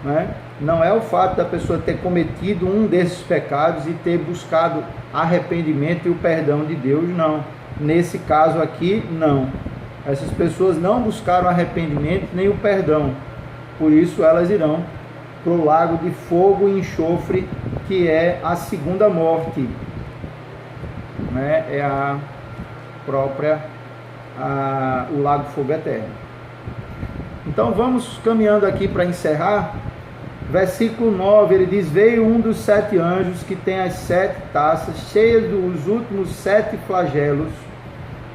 né? Não é o fato da pessoa ter cometido um desses pecados e ter buscado arrependimento e o perdão de Deus, não. Nesse caso aqui, não. Essas pessoas não buscaram arrependimento nem o perdão. Por isso elas irão para o lago de fogo e enxofre, que é a segunda morte, né? É a própria o lago de fogo eterno. Então vamos caminhando aqui para encerrar. Versículo 9, ele diz: veio um dos 7 anjos que tem as 7 taças cheias dos últimos 7 flagelos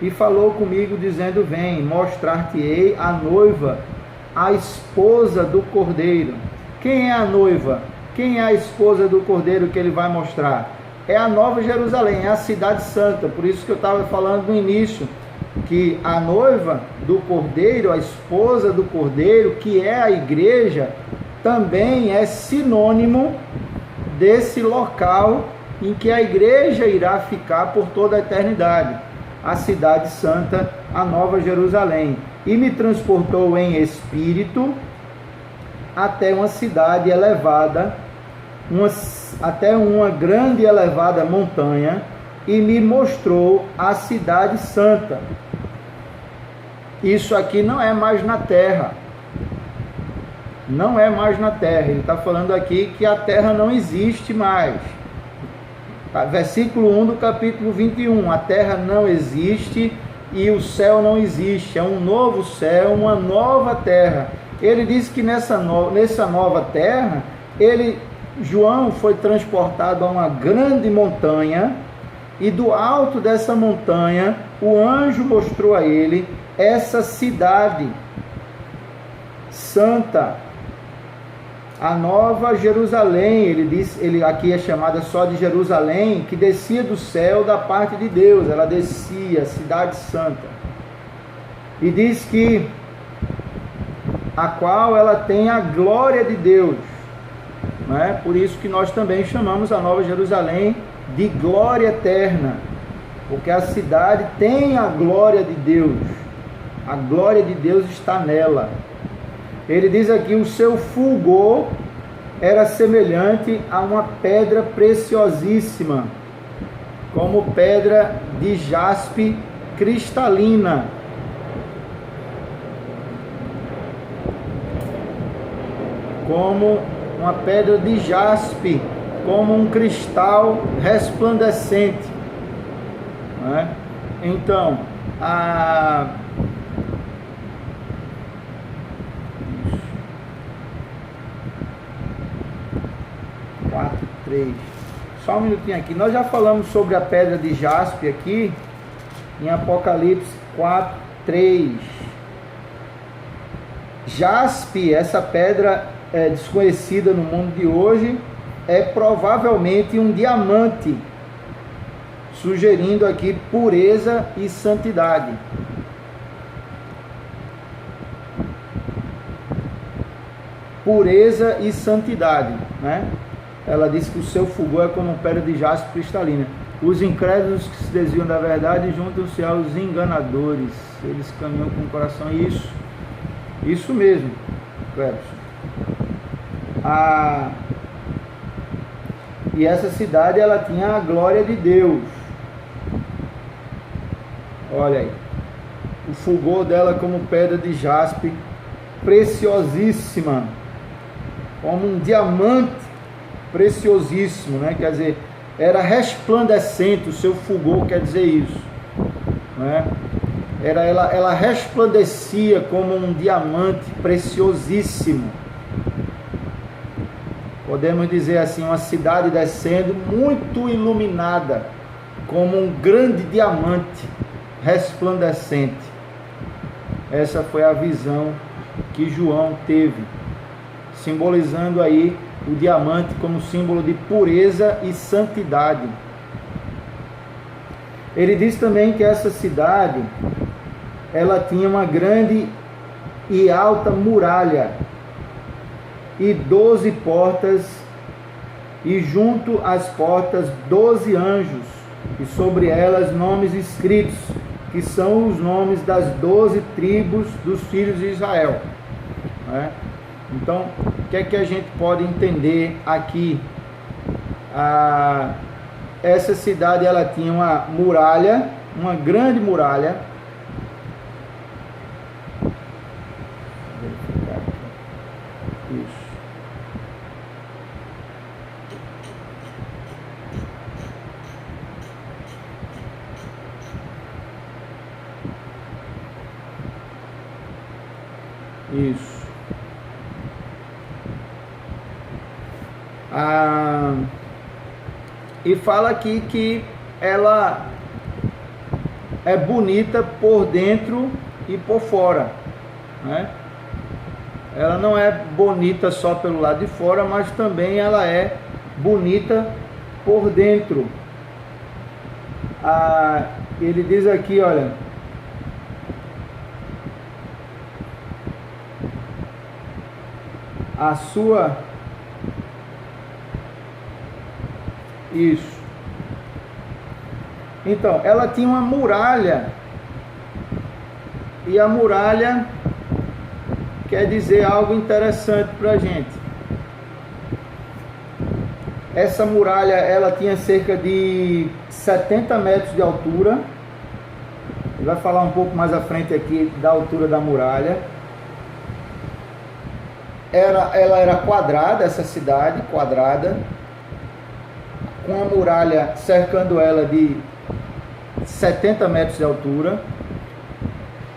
e falou comigo dizendo: vem, mostrar-te-ei a noiva, a esposa do Cordeiro. Quem é a noiva? Quem é a esposa do Cordeiro que ele vai mostrar? É a Nova Jerusalém, é a cidade santa. Por isso que eu estava falando no início, que a noiva do Cordeiro, a esposa do Cordeiro, que é a igreja, também é sinônimo desse local em que a igreja irá ficar por toda a eternidade, a cidade santa, a Nova Jerusalém. E me transportou em espírito até uma cidade elevada, até uma grande e elevada montanha, e me mostrou a cidade santa. Isso aqui não é mais na terra. Não é mais na terra. Ele está falando aqui que a terra não existe mais. Versículo 1 do capítulo 21. A terra não existe e o céu não existe. É um novo céu, uma nova terra. Ele diz que nessa nova terra, João foi transportado a uma grande montanha, e do alto dessa montanha o anjo mostrou a ele essa cidade santa, a Nova Jerusalém. Ele aqui é chamada só de Jerusalém, que descia do céu da parte de Deus. Ela descia, cidade santa, e diz que a qual ela tem a glória de Deus, né? Por isso que nós também chamamos a Nova Jerusalém de glória eterna, porque a cidade tem a glória de Deus. A glória de Deus está nela. Ele diz aqui: o seu fulgor era semelhante a uma pedra preciosíssima, como pedra de jaspe cristalina. Como uma pedra de jaspe, como um cristal resplandecente, né? Então, 4:3. Só um minutinho aqui. Nós já falamos sobre a pedra de jaspe aqui em Apocalipse 4:3. Jaspe, essa pedra desconhecida no mundo de hoje, é provavelmente um diamante. sugerindo aqui pureza e santidade. Pureza e santidade, né? Ela diz que o seu fulgor é como pedra de jaspe cristalina. Os incrédulos que se desviam da verdade juntam-se aos enganadores. Eles caminham com o coração. Isso mesmo, Clepson. E essa cidade, ela tinha a glória de Deus. Olha aí. O fulgor dela como pedra de jaspe preciosíssima. Como um diamante preciosíssimo, né? Quer dizer, era resplandecente, o seu fulgor quer dizer isso, né? Ela resplandecia como um diamante preciosíssimo. Podemos dizer assim, uma cidade descendo muito iluminada, como um grande diamante resplandecente. Essa foi a visão que João teve, simbolizando aí o diamante como símbolo de pureza e santidade. Ele diz também que essa cidade, ela tinha uma grande e alta muralha e 12 portas, e junto às portas 12 anjos, e sobre elas nomes escritos, que são os nomes das 12 tribos dos filhos de Israel, né? Então, o que é que a gente pode entender aqui? Essa cidade, ela tinha uma muralha, uma grande muralha. Vou verificar aqui. Isso. Isso. E fala aqui que ela é bonita por dentro e por fora, né? Ela não é bonita só pelo lado de fora, mas também ela é bonita por dentro. Ele diz aqui, olha, a sua... Isso. Então, ela tinha uma muralha. E a muralha quer dizer algo interessante para a gente. Essa muralha, ela tinha cerca de 70 metros de altura. Ele vai falar um pouco mais à frente aqui da altura da muralha. Ela era quadrada, essa cidade quadrada, com a muralha cercando ela de 70 metros de altura.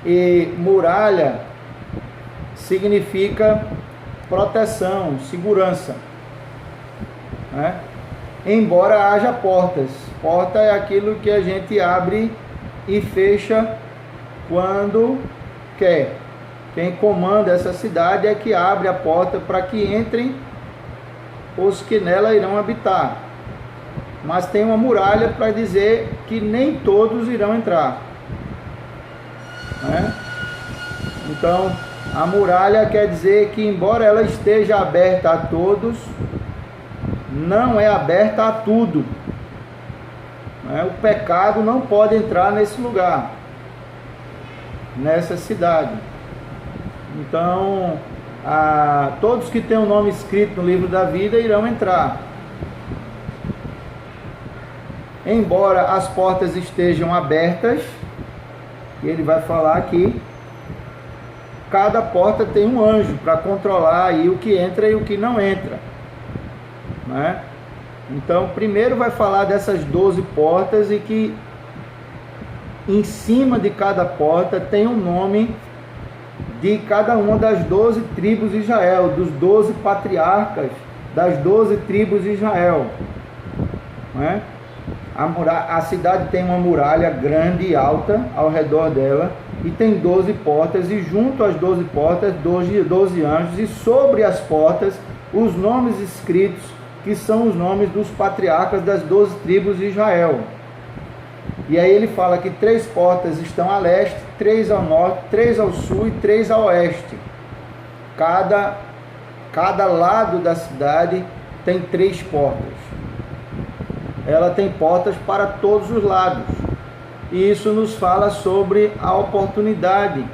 E muralha significa proteção, segurança, né? Embora haja portas. Porta é aquilo que a gente abre e fecha quando quer. Quem comanda essa cidade é que abre a porta para que entrem os que nela irão habitar. Mas tem uma muralha para dizer que nem todos irão entrar, né? Então, a muralha quer dizer que, embora ela esteja aberta a todos, não é aberta a tudo, né? O pecado não pode entrar nesse lugar, nessa cidade. Então, todos que têm o nome escrito no livro da vida irão entrar. Embora as portas estejam abertas, e ele vai falar aqui, cada porta tem um anjo para controlar aí o que entra e o que não entra, né? Então, primeiro vai falar dessas 12 portas, e que em cima de cada porta tem um nome de cada uma das 12 tribos de Israel, dos 12 patriarcas das 12 tribos de Israel, né? A cidade tem uma muralha grande e alta ao redor dela, e tem 12 portas, e junto às 12 portas 12 anjos, e sobre as portas os nomes escritos, que são os nomes dos patriarcas das 12 tribos de Israel. E aí ele fala que 3 portas estão a leste, 3 ao norte, 3 ao sul e 3 a oeste. Cada lado da cidade tem 3 portas. Ela tem portas para todos os lados. E isso nos fala sobre a oportunidade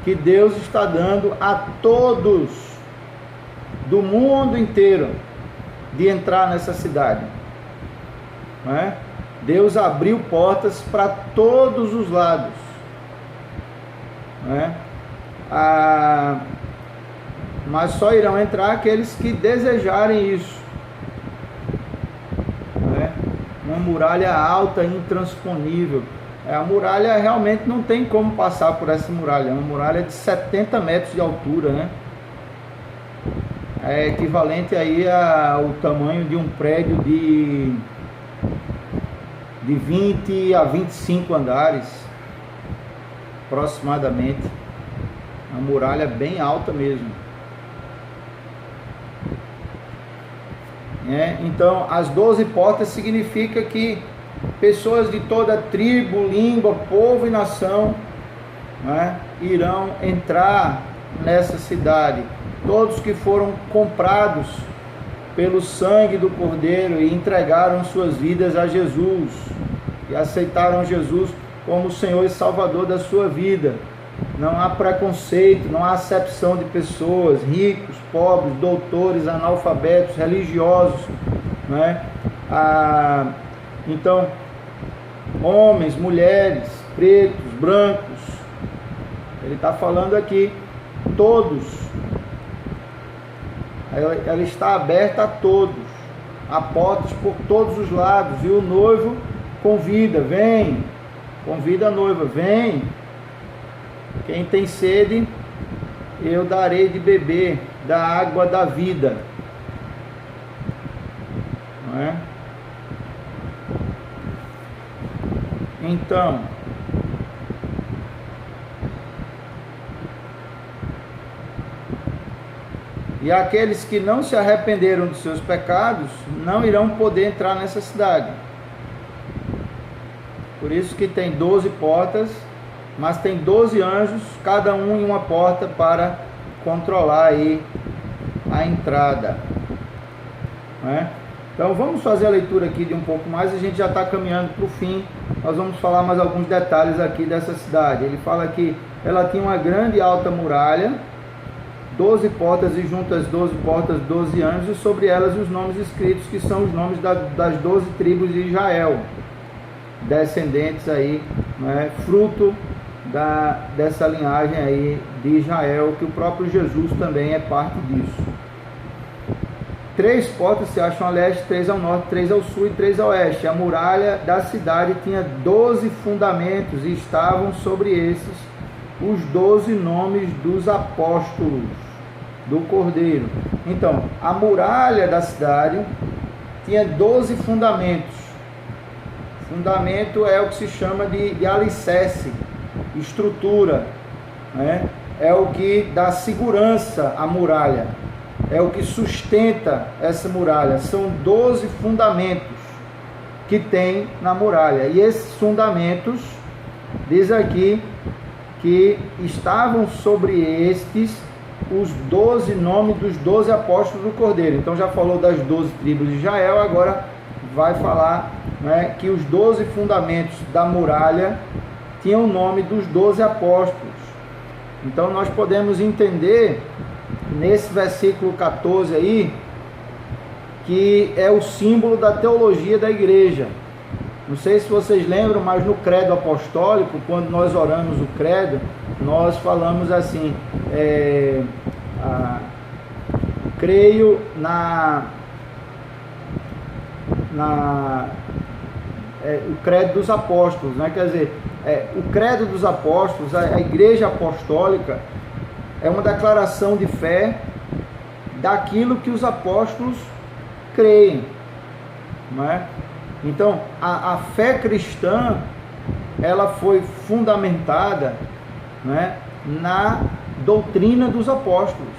que Deus está dando a todos do mundo inteiro de entrar nessa cidade. Não é? Deus abriu portas para todos os lados. Não é? Mas só irão entrar aqueles que desejarem isso. Não é? Uma muralha alta, intransponível. A muralha realmente não tem como passar por essa muralha. É uma muralha de 70 metros de altura, né? É equivalente aí ao tamanho de um prédio de 20 a 25 andares, aproximadamente. Uma muralha bem alta mesmo. Então, as 12 portas significa que pessoas de toda tribo, língua, povo e nação, irão entrar nessa cidade. Todos que foram comprados pelo sangue do Cordeiro e entregaram suas vidas a Jesus e aceitaram Jesus como o Senhor e Salvador da sua vida. Não há preconceito, não há acepção de pessoas, ricos, pobres, doutores, analfabetos, religiosos, Então, homens, mulheres, pretos, brancos, ele está falando aqui, todos. Ela está aberta a todos, há portas por todos os lados, e o noivo convida, vem, convida a noiva, vem, quem tem sede, eu darei de beber da água da vida, não é? Então, e aqueles que não se arrependeram dos seus pecados não irão poder entrar nessa cidade. Por isso que tem 12 portas, mas tem 12 anjos, cada um em uma porta para controlar aí a entrada. Então vamos fazer a leitura aqui de um pouco mais, a gente já está caminhando para o fim. Nós vamos falar mais alguns detalhes aqui dessa cidade. Ele fala que ela tinha uma grande e alta muralha, 12 portas, e junto às 12 portas 12 anjos, e sobre elas os nomes escritos, que são os nomes das 12 tribos de Israel, descendentes aí, fruto dessa linhagem aí de Israel, que o próprio Jesus também é parte disso. 3 portas se acham a leste, 3 ao norte, 3 ao sul e 3 ao oeste. A muralha da cidade tinha 12 fundamentos, e estavam sobre esses os 12 nomes dos apóstolos do Cordeiro. Então, a muralha da cidade tinha 12 fundamentos. Fundamento é o que se chama de alicerce, estrutura, é o que dá segurança à muralha, é o que sustenta essa muralha. São 12 fundamentos que tem na muralha, e esses fundamentos, diz aqui, que estavam sobre estes os 12 nomes dos 12 apóstolos do Cordeiro. Então já falou das 12 tribos de Israel, agora vai falar que os 12 fundamentos da muralha tinham o nome dos 12 apóstolos. Então nós podemos entender nesse versículo 14 aí, que é o símbolo da teologia da igreja. Não sei se vocês lembram, mas no credo apostólico, quando nós oramos o credo, nós falamos assim, creio o credo dos apóstolos, quer dizer, o credo dos apóstolos, a igreja apostólica, é uma declaração de fé daquilo que os apóstolos creem, Então, a fé cristã, ela foi fundamentada, na doutrina dos apóstolos,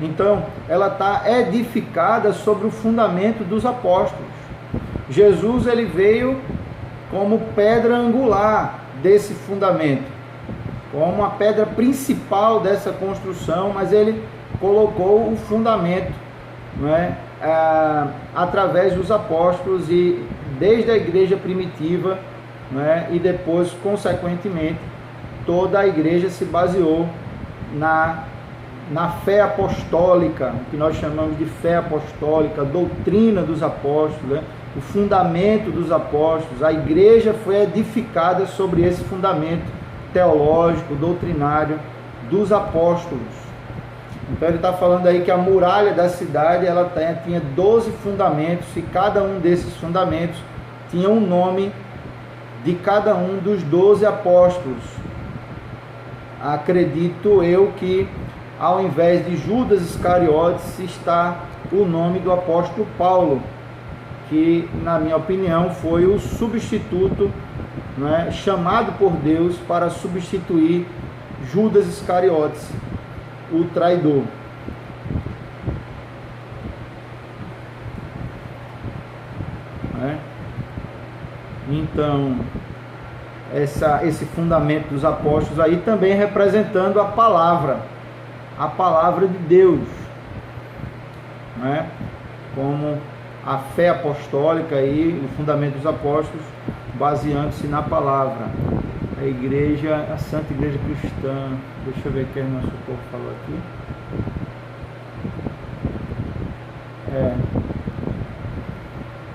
Então, ela está edificada sobre o fundamento dos apóstolos. Jesus ele veio como pedra angular desse fundamento, como a pedra principal dessa construção, mas ele colocou o fundamento, não é? Através dos apóstolos e desde a igreja primitiva, não é? E depois, consequentemente, toda a igreja se baseou na fé apostólica, o que nós chamamos de fé apostólica, a doutrina dos apóstolos, né? O fundamento dos apóstolos. A igreja foi edificada sobre esse fundamento teológico, doutrinário dos apóstolos. Então ele está falando aí que a muralha da cidade ela tinha 12 fundamentos e cada um desses fundamentos tinha um nome de cada um dos 12 apóstolos. Acredito eu que ao invés de Judas Iscariotes está o nome do apóstolo Paulo, que na minha opinião foi o substituto, né, chamado por Deus para substituir Judas Iscariotes, o traidor. Então, esse fundamento dos apóstolos aí também representando a palavra de Deus, né? Como a fé apostólica e o fundamento dos apóstolos baseando-se na palavra. A igreja, a Santa Igreja Cristã, deixa eu ver o que o nosso povo falou aqui.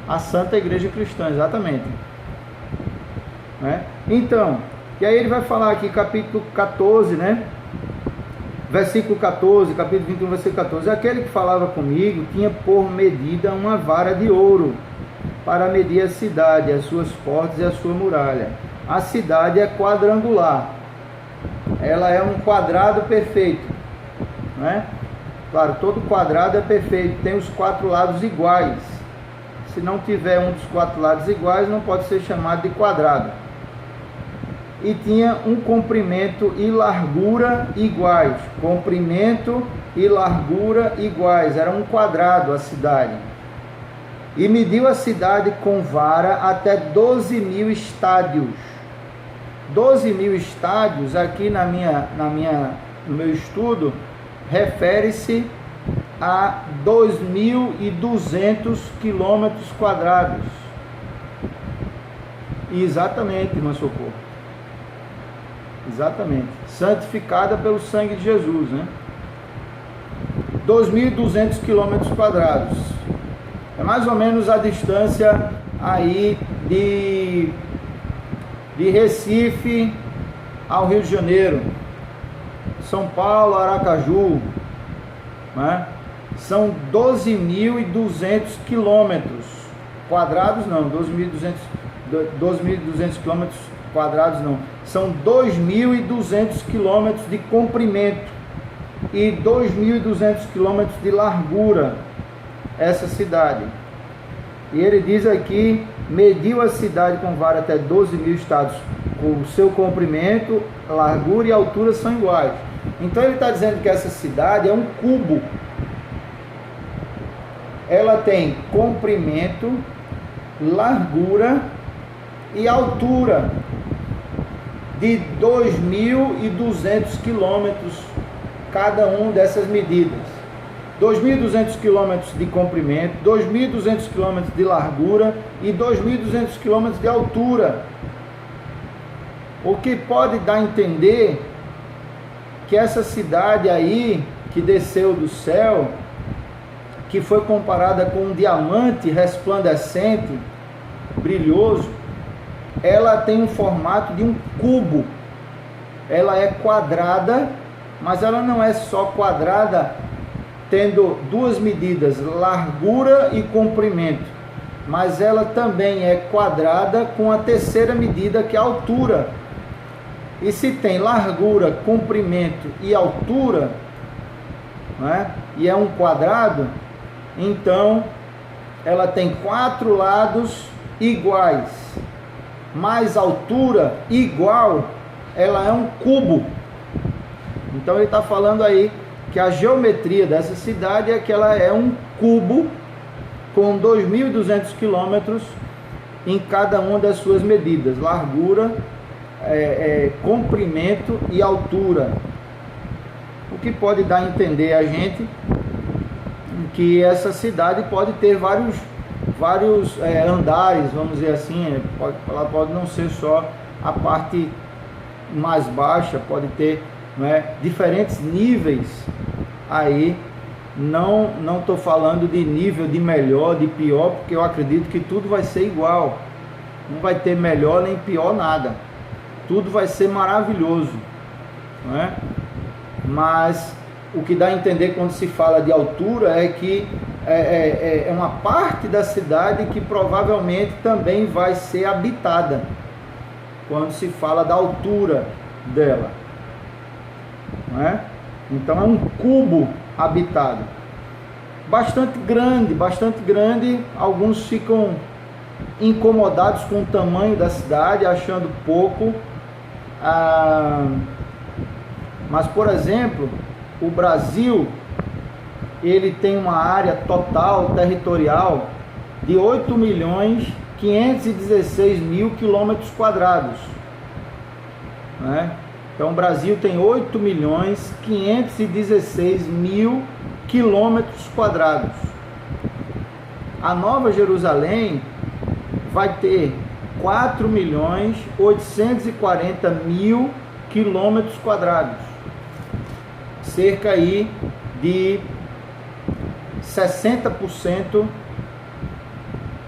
A Santa Igreja Cristã, exatamente. Né? Então, e aí ele vai falar aqui, capítulo 14, né? Versículo 14, capítulo 21, versículo 14. Aquele que falava comigo tinha por medida uma vara de ouro para medir a cidade, as suas portas e a sua muralha. A cidade é quadrangular, ela é um quadrado perfeito, né? Claro, todo quadrado é perfeito, tem os 4 lados iguais. Se não tiver um dos 4 lados iguais, não pode ser chamado de quadrado. E tinha um comprimento e largura iguais. Comprimento e largura iguais. Era um quadrado a cidade. E mediu a cidade com vara até 12.000 estádios. 12.000 estádios, aqui no meu estudo, refere-se a 2.200 quilômetros quadrados. Exatamente, irmã Socorro. Exatamente. Santificada pelo sangue de Jesus, né? 2.200 quilômetros quadrados. É mais ou menos a distância aí de Recife ao Rio de Janeiro, São Paulo, Aracaju, né? São 12.200 quilômetros quadrados, não, 12.200 quilômetros quadrados não, são 2.200 quilômetros de comprimento e 2.200 quilômetros de largura essa cidade. E ele diz aqui, mediu a cidade com vara até 12.000 estádios, o seu comprimento, largura e altura são iguais. Então ele está dizendo que essa cidade é um cubo. Ela tem comprimento, largura e altura de 2.200 quilômetros cada um dessas medidas. 2.200 quilômetros de comprimento, 2.200 quilômetros de largura e 2.200 quilômetros de altura. O que pode dar a entender que essa cidade aí, que desceu do céu, que foi comparada com um diamante resplandecente, brilhoso, ela tem um formato de um cubo. Ela é quadrada, mas ela não é só quadrada, tendo duas medidas, largura e comprimento, mas ela também é quadrada com a terceira medida, que é a altura. E se tem largura, comprimento e altura, né, e é um quadrado, então ela tem 4 lados iguais, mais altura igual, ela é um cubo. Então ele está falando aí que a geometria dessa cidade é que ela é um cubo com 2.200 quilômetros em cada uma das suas medidas: largura, comprimento e altura. O que pode dar a entender a gente que essa cidade pode ter vários andares, vamos dizer assim. Ela pode não ser só a parte mais baixa, pode ter, diferentes níveis aí. Não estou falando de nível de melhor, de pior, porque eu acredito que tudo vai ser igual. Não vai ter melhor nem pior nada. Tudo vai ser maravilhoso, não é? Mas o que dá a entender quando se fala de altura é que é uma parte da cidade que provavelmente também vai ser habitada, quando se fala da altura dela, não é? Então é um cubo habitado, bastante grande. Alguns ficam incomodados com o tamanho da cidade, achando pouco. Mas, por exemplo, o Brasil, ele tem uma área total territorial de 8.516.000 quilômetros quadrados, né? Então o Brasil tem 8.516.000 quilômetros quadrados. A Nova Jerusalém vai ter 4.840.000 quilômetros quadrados, cerca aí de 60%,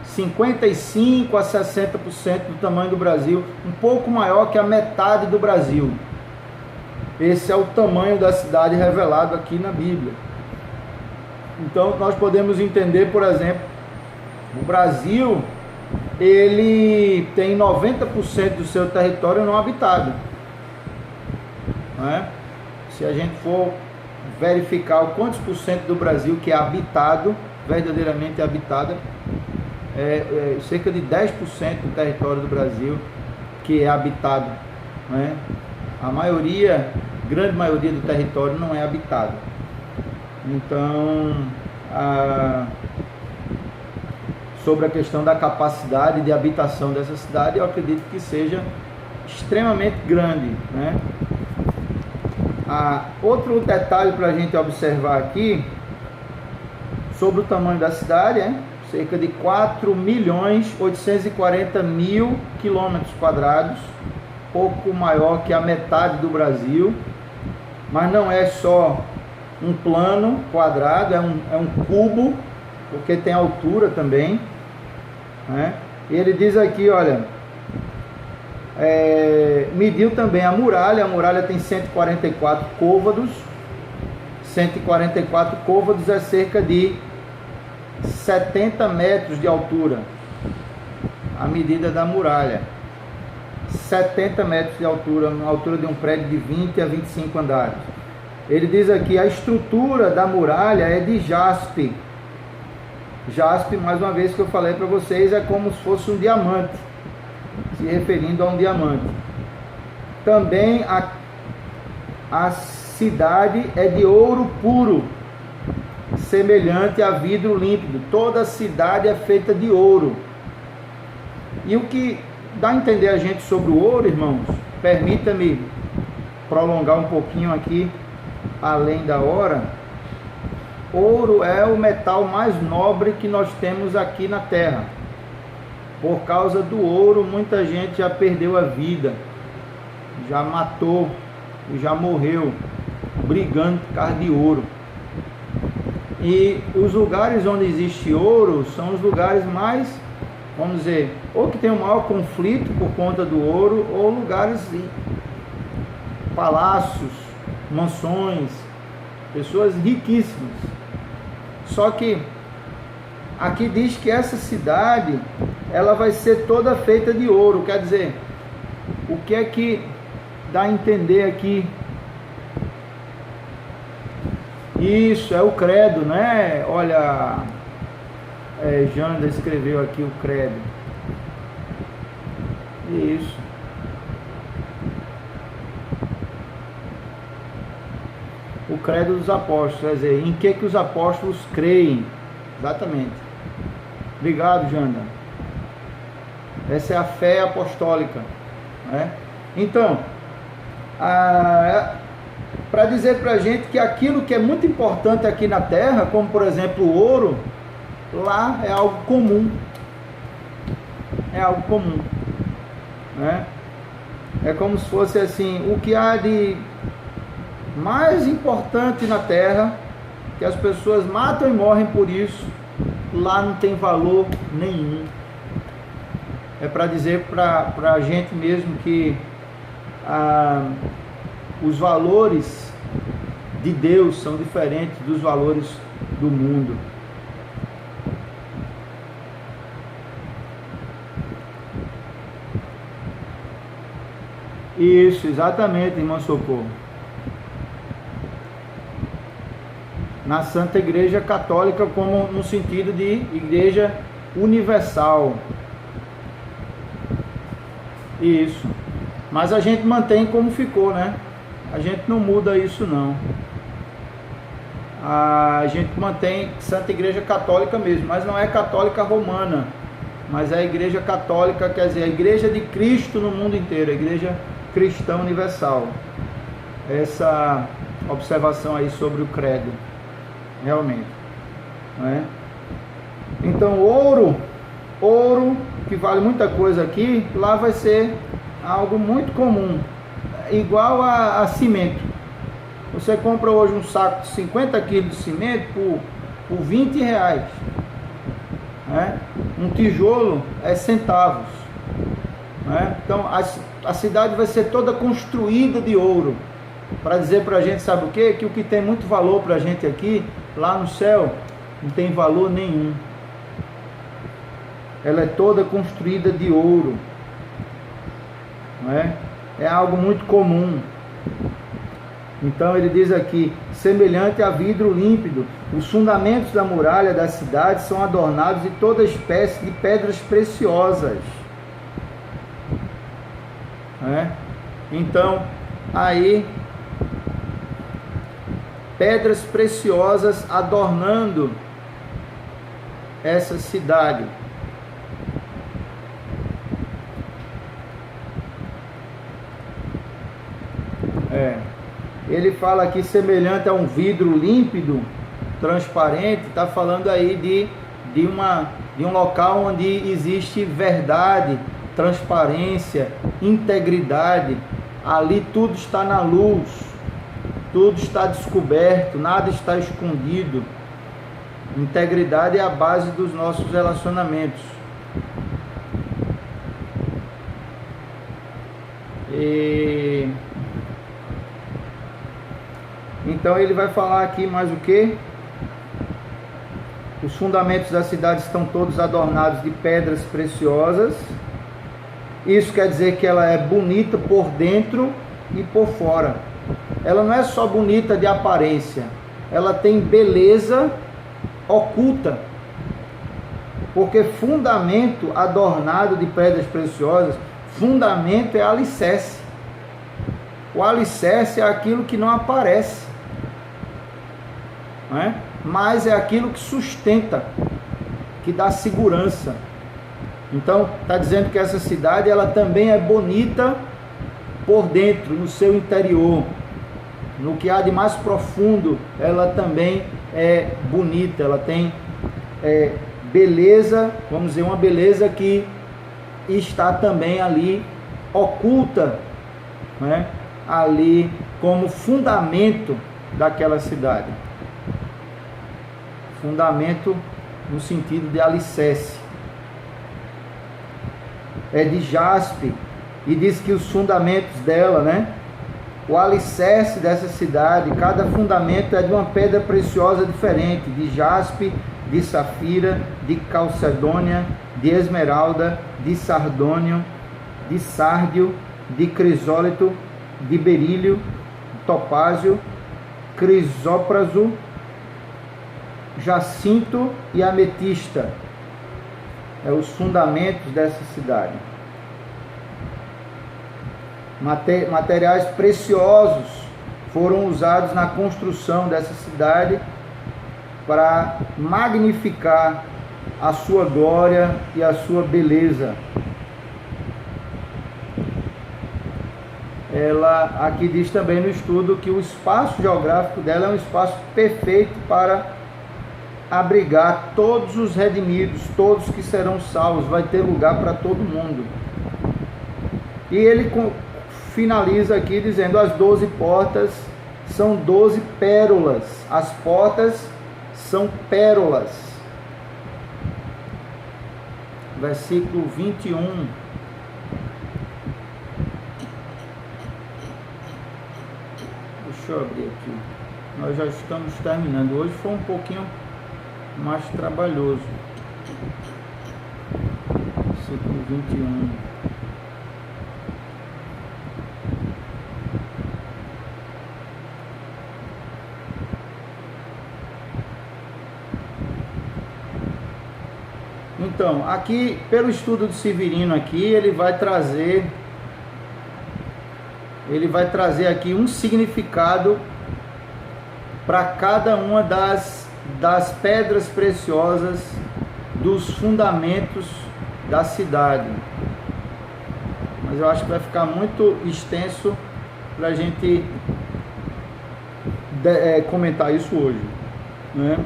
55 a 60% do tamanho do Brasil, um pouco maior que a metade do Brasil. Esse é o tamanho da cidade revelado aqui na Bíblia. Então nós podemos entender, por exemplo, o Brasil, ele tem 90% do seu território não habitado, não é? Se a gente for verificar o quantos por cento do Brasil que é habitado, verdadeiramente habitado, cerca de 10% do território do Brasil que é habitado, não é? A grande maioria do território não é habitado. Então, sobre a questão da capacidade de habitação dessa cidade, eu acredito que seja extremamente grande, né? Outro detalhe para a gente observar aqui, sobre o tamanho da cidade, cerca de 4.840.000 quilômetros quadrados, pouco maior que a metade do Brasil. Mas não é só um plano quadrado, é um cubo, porque tem altura também, né? E ele diz aqui, olha, mediu também a muralha tem 144 côvados. 144 côvados é cerca de 70 metros de altura, a medida da muralha. 70 metros de altura, uma altura de um prédio de 20 a 25 andares. Ele diz aqui, a estrutura da muralha é de jaspe. Jaspe, mais uma vez que eu falei para vocês, é como se fosse um diamante, se referindo a um diamante. Também a cidade é de ouro puro, semelhante a vidro límpido. Toda a cidade é feita de ouro. E o que dá a entender a gente sobre o ouro, irmãos, permita-me prolongar um pouquinho aqui, além da hora. Ouro é o metal mais nobre que nós temos aqui na terra. Por causa do ouro, muita gente já perdeu a vida, já matou e já morreu brigando por causa de ouro. E os lugares onde existe ouro são os lugares mais, vamos dizer, ou que tem o maior conflito por conta do ouro, ou lugares, palácios, mansões, pessoas riquíssimas. Só que aqui diz que essa cidade, ela vai ser toda feita de ouro. Quer dizer, o que é que dá a entender aqui? Isso, é o credo, né? Olha, Janda escreveu aqui o credo. Isso. O credo dos apóstolos, quer dizer, em que os apóstolos creem. Exatamente. Obrigado, Janda. Essa é a fé apostólica, né? Então, para dizer para a gente que aquilo que é muito importante aqui na terra, como por exemplo o ouro, lá é algo comum. É algo comum, né? É como se fosse assim, o que há de mais importante na terra, que as pessoas matam e morrem por isso, lá não tem valor nenhum. É para dizer para a gente mesmo que os valores de Deus são diferentes dos valores do mundo. Isso, exatamente, irmão Socorro. Na Santa Igreja Católica, como no sentido de igreja universal. Isso. Mas a gente mantém como ficou, né? A gente não muda isso, não. A gente mantém Santa Igreja Católica mesmo, mas não é católica romana, mas é a Igreja Católica, quer dizer, a Igreja de Cristo no mundo inteiro, a Igreja Cristã Universal. Essa observação aí sobre o credo, realmente, né? Então, ouro, que vale muita coisa aqui, lá vai ser algo muito comum, igual a cimento. Você compra hoje um saco de 50 quilos de cimento por 20 reais, né? Um tijolo é centavos, né? Então a cidade vai ser toda construída de ouro, para dizer para a gente, sabe o quê? Que o que tem muito valor para a gente aqui, lá no céu, não tem valor nenhum. Ela é toda construída de ouro, não é? É algo muito comum. Então ele diz aqui, semelhante a vidro límpido, os fundamentos da muralha da cidade são adornados de toda espécie de pedras preciosas, né? Então, aí, pedras preciosas adornando essa cidade. Ele fala aqui semelhante a um vidro límpido, transparente, está falando aí de um local onde existe verdade, transparência, integridade. Ali tudo está na luz, tudo está descoberto, nada está escondido. Integridade é a base dos nossos relacionamentos. Então ele vai falar aqui mais o que? Os fundamentos da cidade estão todos adornados de pedras preciosas. Isso quer dizer que ela é bonita por dentro e por fora. Ela não é só bonita de aparência, ela tem beleza oculta. Porque fundamento adornado de pedras preciosas, fundamento é alicerce. O alicerce é aquilo que não aparece, não é? Mas é aquilo que sustenta, que dá segurança. Então está dizendo que essa cidade ela também é bonita por dentro, no seu interior, no que há de mais profundo, ela também é bonita, ela tem beleza, vamos dizer, uma beleza que está também ali oculta, né? Ali como fundamento daquela cidade. Fundamento no sentido de alicerce. É de jaspe, e diz que os fundamentos dela, né? O alicerce dessa cidade, cada fundamento é de uma pedra preciosa diferente, de jaspe, de safira, de calcedônia, de esmeralda, de sardônio, de sárdio, de crisólito, de berílio, topázio, crisópraso, jacinto e ametista. É os fundamentos dessa cidade. Materiais preciosos foram usados na construção dessa cidade para magnificar a sua glória e a sua beleza. ela aqui diz também no estudo que o espaço geográfico dela é um espaço perfeito para abrigar todos os redimidos, todos que serão salvos, vai ter lugar para todo mundo. E ele finaliza aqui dizendo: as 12 portas são 12 pérolas, as portas são pérolas. Versículo 21. Deixa eu abrir aqui. Nós já estamos terminando. Hoje foi um pouquinho mais trabalhoso. Versículo 21. Então, aqui, pelo estudo de Severino aqui, ele vai trazer aqui um significado para cada uma das pedras preciosas dos fundamentos da cidade. Mas eu acho que vai ficar muito extenso para a gente comentar isso hoje, né?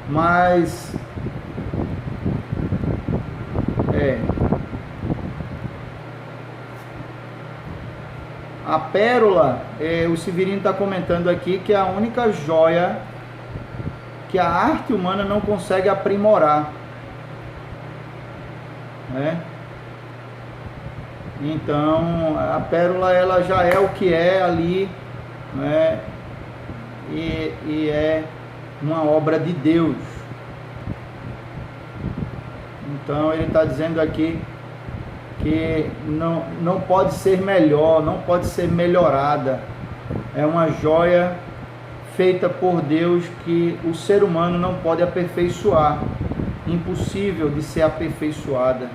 Mas a pérola, o Severino está comentando aqui que é a única joia que a arte humana não consegue aprimorar, né? Então a pérola, ela já é o que é ali, né? E é uma obra de Deus. Então ele está dizendo aqui que não pode ser melhor, não pode ser melhorada. É uma joia feita por Deus que o ser humano não pode aperfeiçoar. Impossível de ser aperfeiçoada.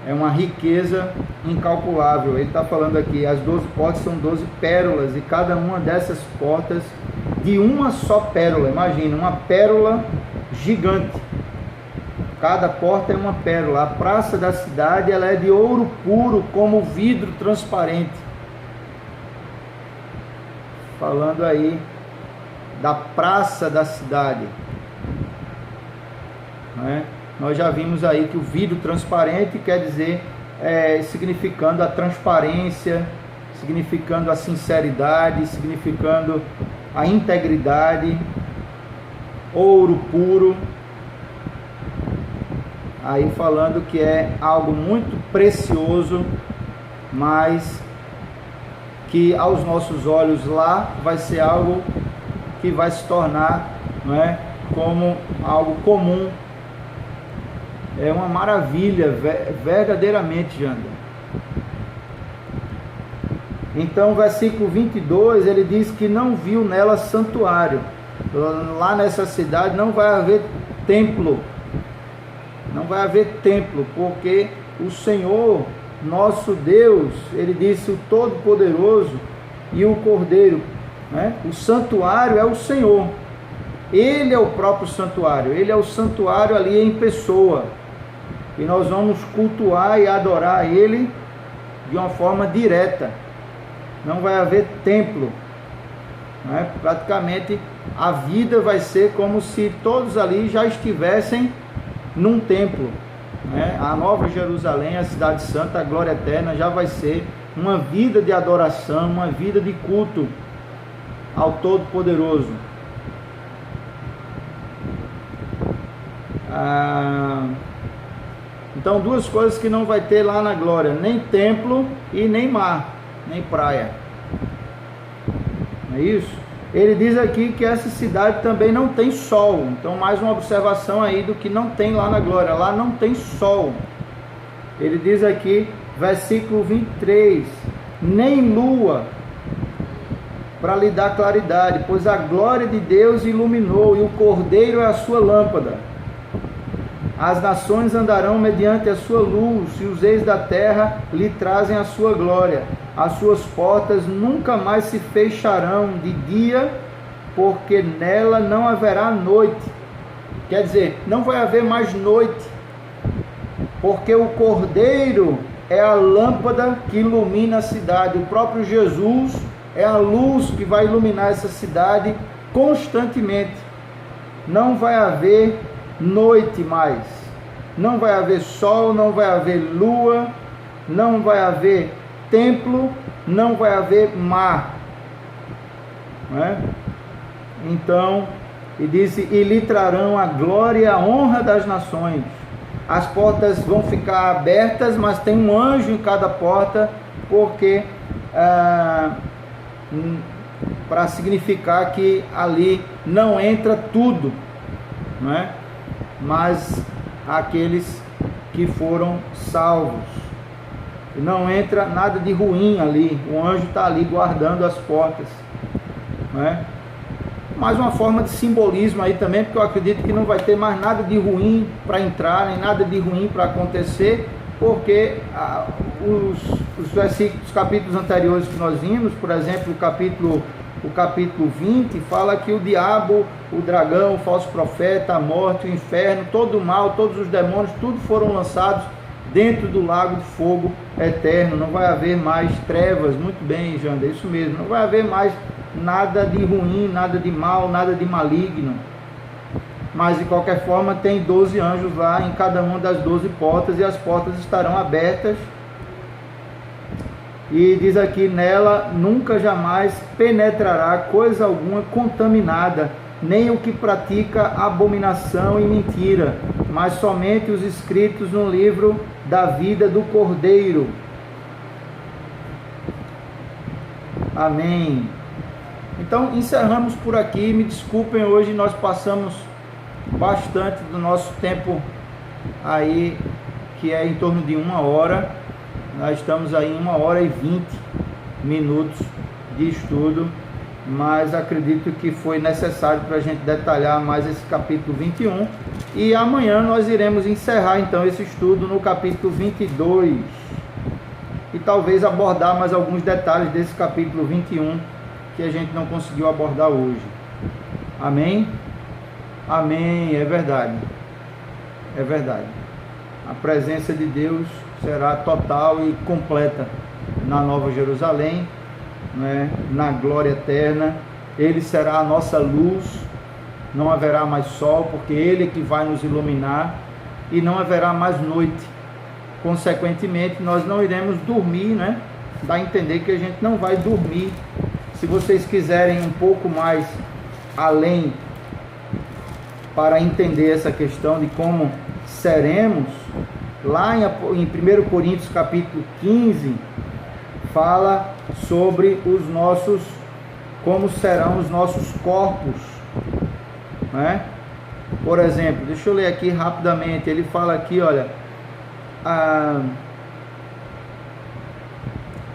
É uma riqueza incalculável. Ele está falando aqui, as 12 portas são 12 pérolas, e cada uma dessas portas de uma só pérola. Imagina, uma pérola gigante. Cada porta é uma pérola. A praça da cidade, ela é de ouro puro, como vidro transparente. Falando aí da praça da cidade, né? Nós já vimos aí que o vidro transparente quer dizer, significando a transparência, significando a sinceridade, significando a integridade, ouro puro. Aí falando que é algo muito precioso, mas que aos nossos olhos lá vai ser algo que vai se tornar, não é, como algo comum. É uma maravilha, verdadeiramente, Janda. Então, versículo 22, ele diz que não viu nela santuário. Lá nessa cidade não vai haver templo. Não vai haver templo, porque o Senhor, nosso Deus, ele disse, o Todo-Poderoso e o Cordeiro, né? O santuário é o Senhor. Ele é o próprio santuário. Ele é o santuário ali em pessoa. E nós vamos cultuar e adorar Ele de uma forma direta. Não vai haver templo, né? Praticamente a vida vai ser como se todos ali já estivessem num templo, né? A Nova Jerusalém, a Cidade Santa, a Glória Eterna, já vai ser uma vida de adoração, uma vida de culto ao Todo-Poderoso. Então, duas coisas que não vai ter lá na glória: nem templo e nem mar, nem praia. Não é isso? Ele diz aqui que essa cidade também não tem sol. Então, mais uma observação aí do que não tem lá na glória. Lá não tem sol. Ele diz aqui, versículo 23, nem lua para lhe dar claridade, pois a glória de Deus iluminou e o Cordeiro é a sua lâmpada. As nações andarão mediante a sua luz, e os reis da terra lhe trazem a sua glória. As suas portas nunca mais se fecharão de dia, porque nela não haverá noite. Quer dizer, não vai haver mais noite, porque o Cordeiro é a lâmpada que ilumina a cidade. O próprio Jesus é a luz que vai iluminar essa cidade constantemente. Não vai haver noite mais. Não vai haver sol, não vai haver lua, não vai haver templo, não vai haver mar. Não é? Então, e disse, e lhe trarão a glória e a honra das nações. As portas vão ficar abertas, mas tem um anjo em cada porta, porque para significar que ali não entra tudo, não é? Mas aqueles que foram salvos. Não entra nada de ruim ali. O anjo está ali guardando as portas, não é? Mais uma forma de simbolismo aí também, porque eu acredito que não vai ter mais nada de ruim para entrar, nem nada de ruim para acontecer, porque os versículos, os capítulos anteriores que nós vimos, por exemplo, o capítulo 20, fala que o diabo, o dragão, o falso profeta, a morte, o inferno, todo o mal, todos os demônios, tudo foram lançados dentro do lago de fogo eterno. Não vai haver mais trevas. Muito bem, Jander, isso mesmo, não vai haver mais nada de ruim, nada de mal, nada de maligno. Mas de qualquer forma tem 12 anjos lá em cada uma das 12 portas, e as portas estarão abertas. E diz aqui, nela nunca jamais penetrará coisa alguma contaminada, nem o que pratica abominação e mentira, mas somente os escritos no livro da vida do Cordeiro. Amém. Então encerramos por aqui. Me desculpem, hoje nós passamos bastante do nosso tempo aí, que é em torno de 1 hora. Nós estamos aí em 1 hora e 20 minutos de estudo, mas acredito que foi necessário para a gente detalhar mais esse capítulo 21, e amanhã nós iremos encerrar então esse estudo no capítulo 22, e talvez abordar mais alguns detalhes desse capítulo 21 que a gente não conseguiu abordar hoje. Amém? Amém, é verdade. É verdade. A presença de Deus será total e completa na Nova Jerusalém, né? Na glória eterna. Ele será a nossa luz, não haverá mais sol, porque Ele é que vai nos iluminar, e não haverá mais noite. Consequentemente, nós não iremos dormir, né? Dá a entender que a gente não vai dormir. Se vocês quiserem um pouco mais além para entender essa questão de como seremos, lá em 1 Coríntios capítulo 15, fala sobre os nossos, como serão os nossos corpos, né? Por exemplo, deixa eu ler aqui rapidamente, ele fala aqui, olha,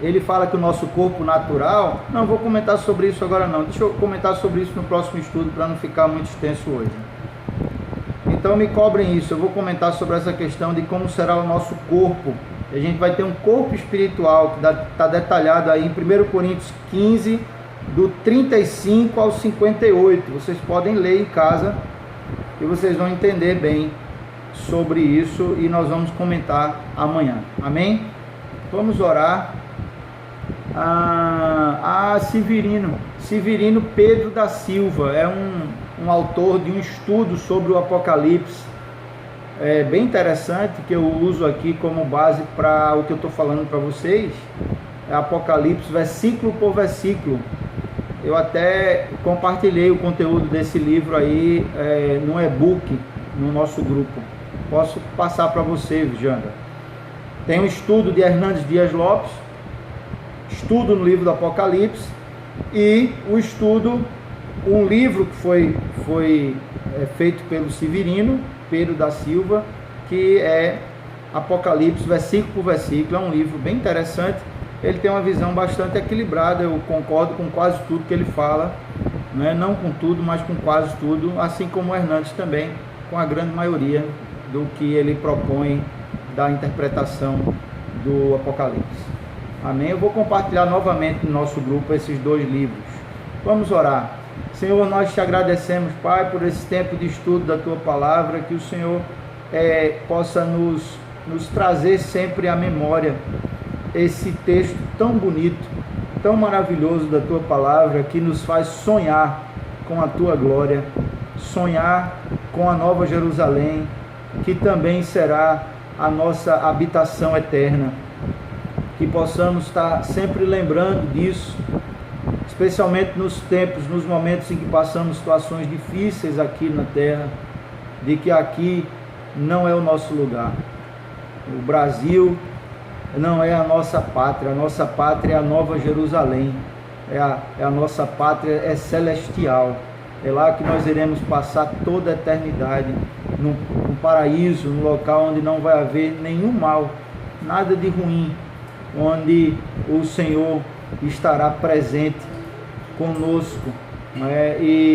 ele fala que o nosso corpo natural, não vou comentar sobre isso agora não, deixa eu comentar sobre isso no próximo estudo, para não ficar muito extenso hoje. Então me cobrem isso, eu vou comentar sobre essa questão de como será o nosso corpo. A gente vai ter um corpo espiritual, que está detalhado aí em 1 Coríntios 15, do 35 ao 58. Vocês podem ler em casa, e vocês vão entender bem sobre isso, e nós vamos comentar amanhã. Amém? Vamos orar. Severino Pedro da Silva é um autor de um estudo sobre o Apocalipse, bem interessante, que eu uso aqui como base para o que eu estou falando para vocês. É Apocalipse versículo por versículo. Eu até compartilhei o conteúdo desse livro aí no e-book no nosso grupo. Posso passar para você, Janda. Tem um estudo de Hernandes Dias Lopes, estudo no livro do Apocalipse, e o estudo, um livro que foi feito pelo Severino Pedro da Silva, que é Apocalipse versículo por versículo. É um livro bem interessante. Ele tem uma visão bastante equilibrada, eu concordo com quase tudo que ele fala, né? Não com tudo, mas com quase tudo, assim como o Hernandes também, com a grande maioria do que ele propõe da interpretação do Apocalipse. Amém? Eu vou compartilhar novamente no nosso grupo esses 2 livros. Vamos orar. Senhor, nós te agradecemos, Pai, por esse tempo de estudo da Tua Palavra, que o Senhor possa nos nos trazer sempre à memória esse texto tão bonito, tão maravilhoso da Tua Palavra, que nos faz sonhar com a Tua glória, sonhar com a Nova Jerusalém, que também será a nossa habitação eterna. Que possamos estar sempre lembrando disso, especialmente nos tempos, nos momentos em que passamos situações difíceis aqui na terra, de que aqui não é o nosso lugar. O Brasil não é a nossa pátria é a Nova Jerusalém, a nossa pátria é celestial, é lá que nós iremos passar toda a eternidade, no paraíso, no local onde não vai haver nenhum mal, nada de ruim, onde o Senhor estará presente conosco, não é? E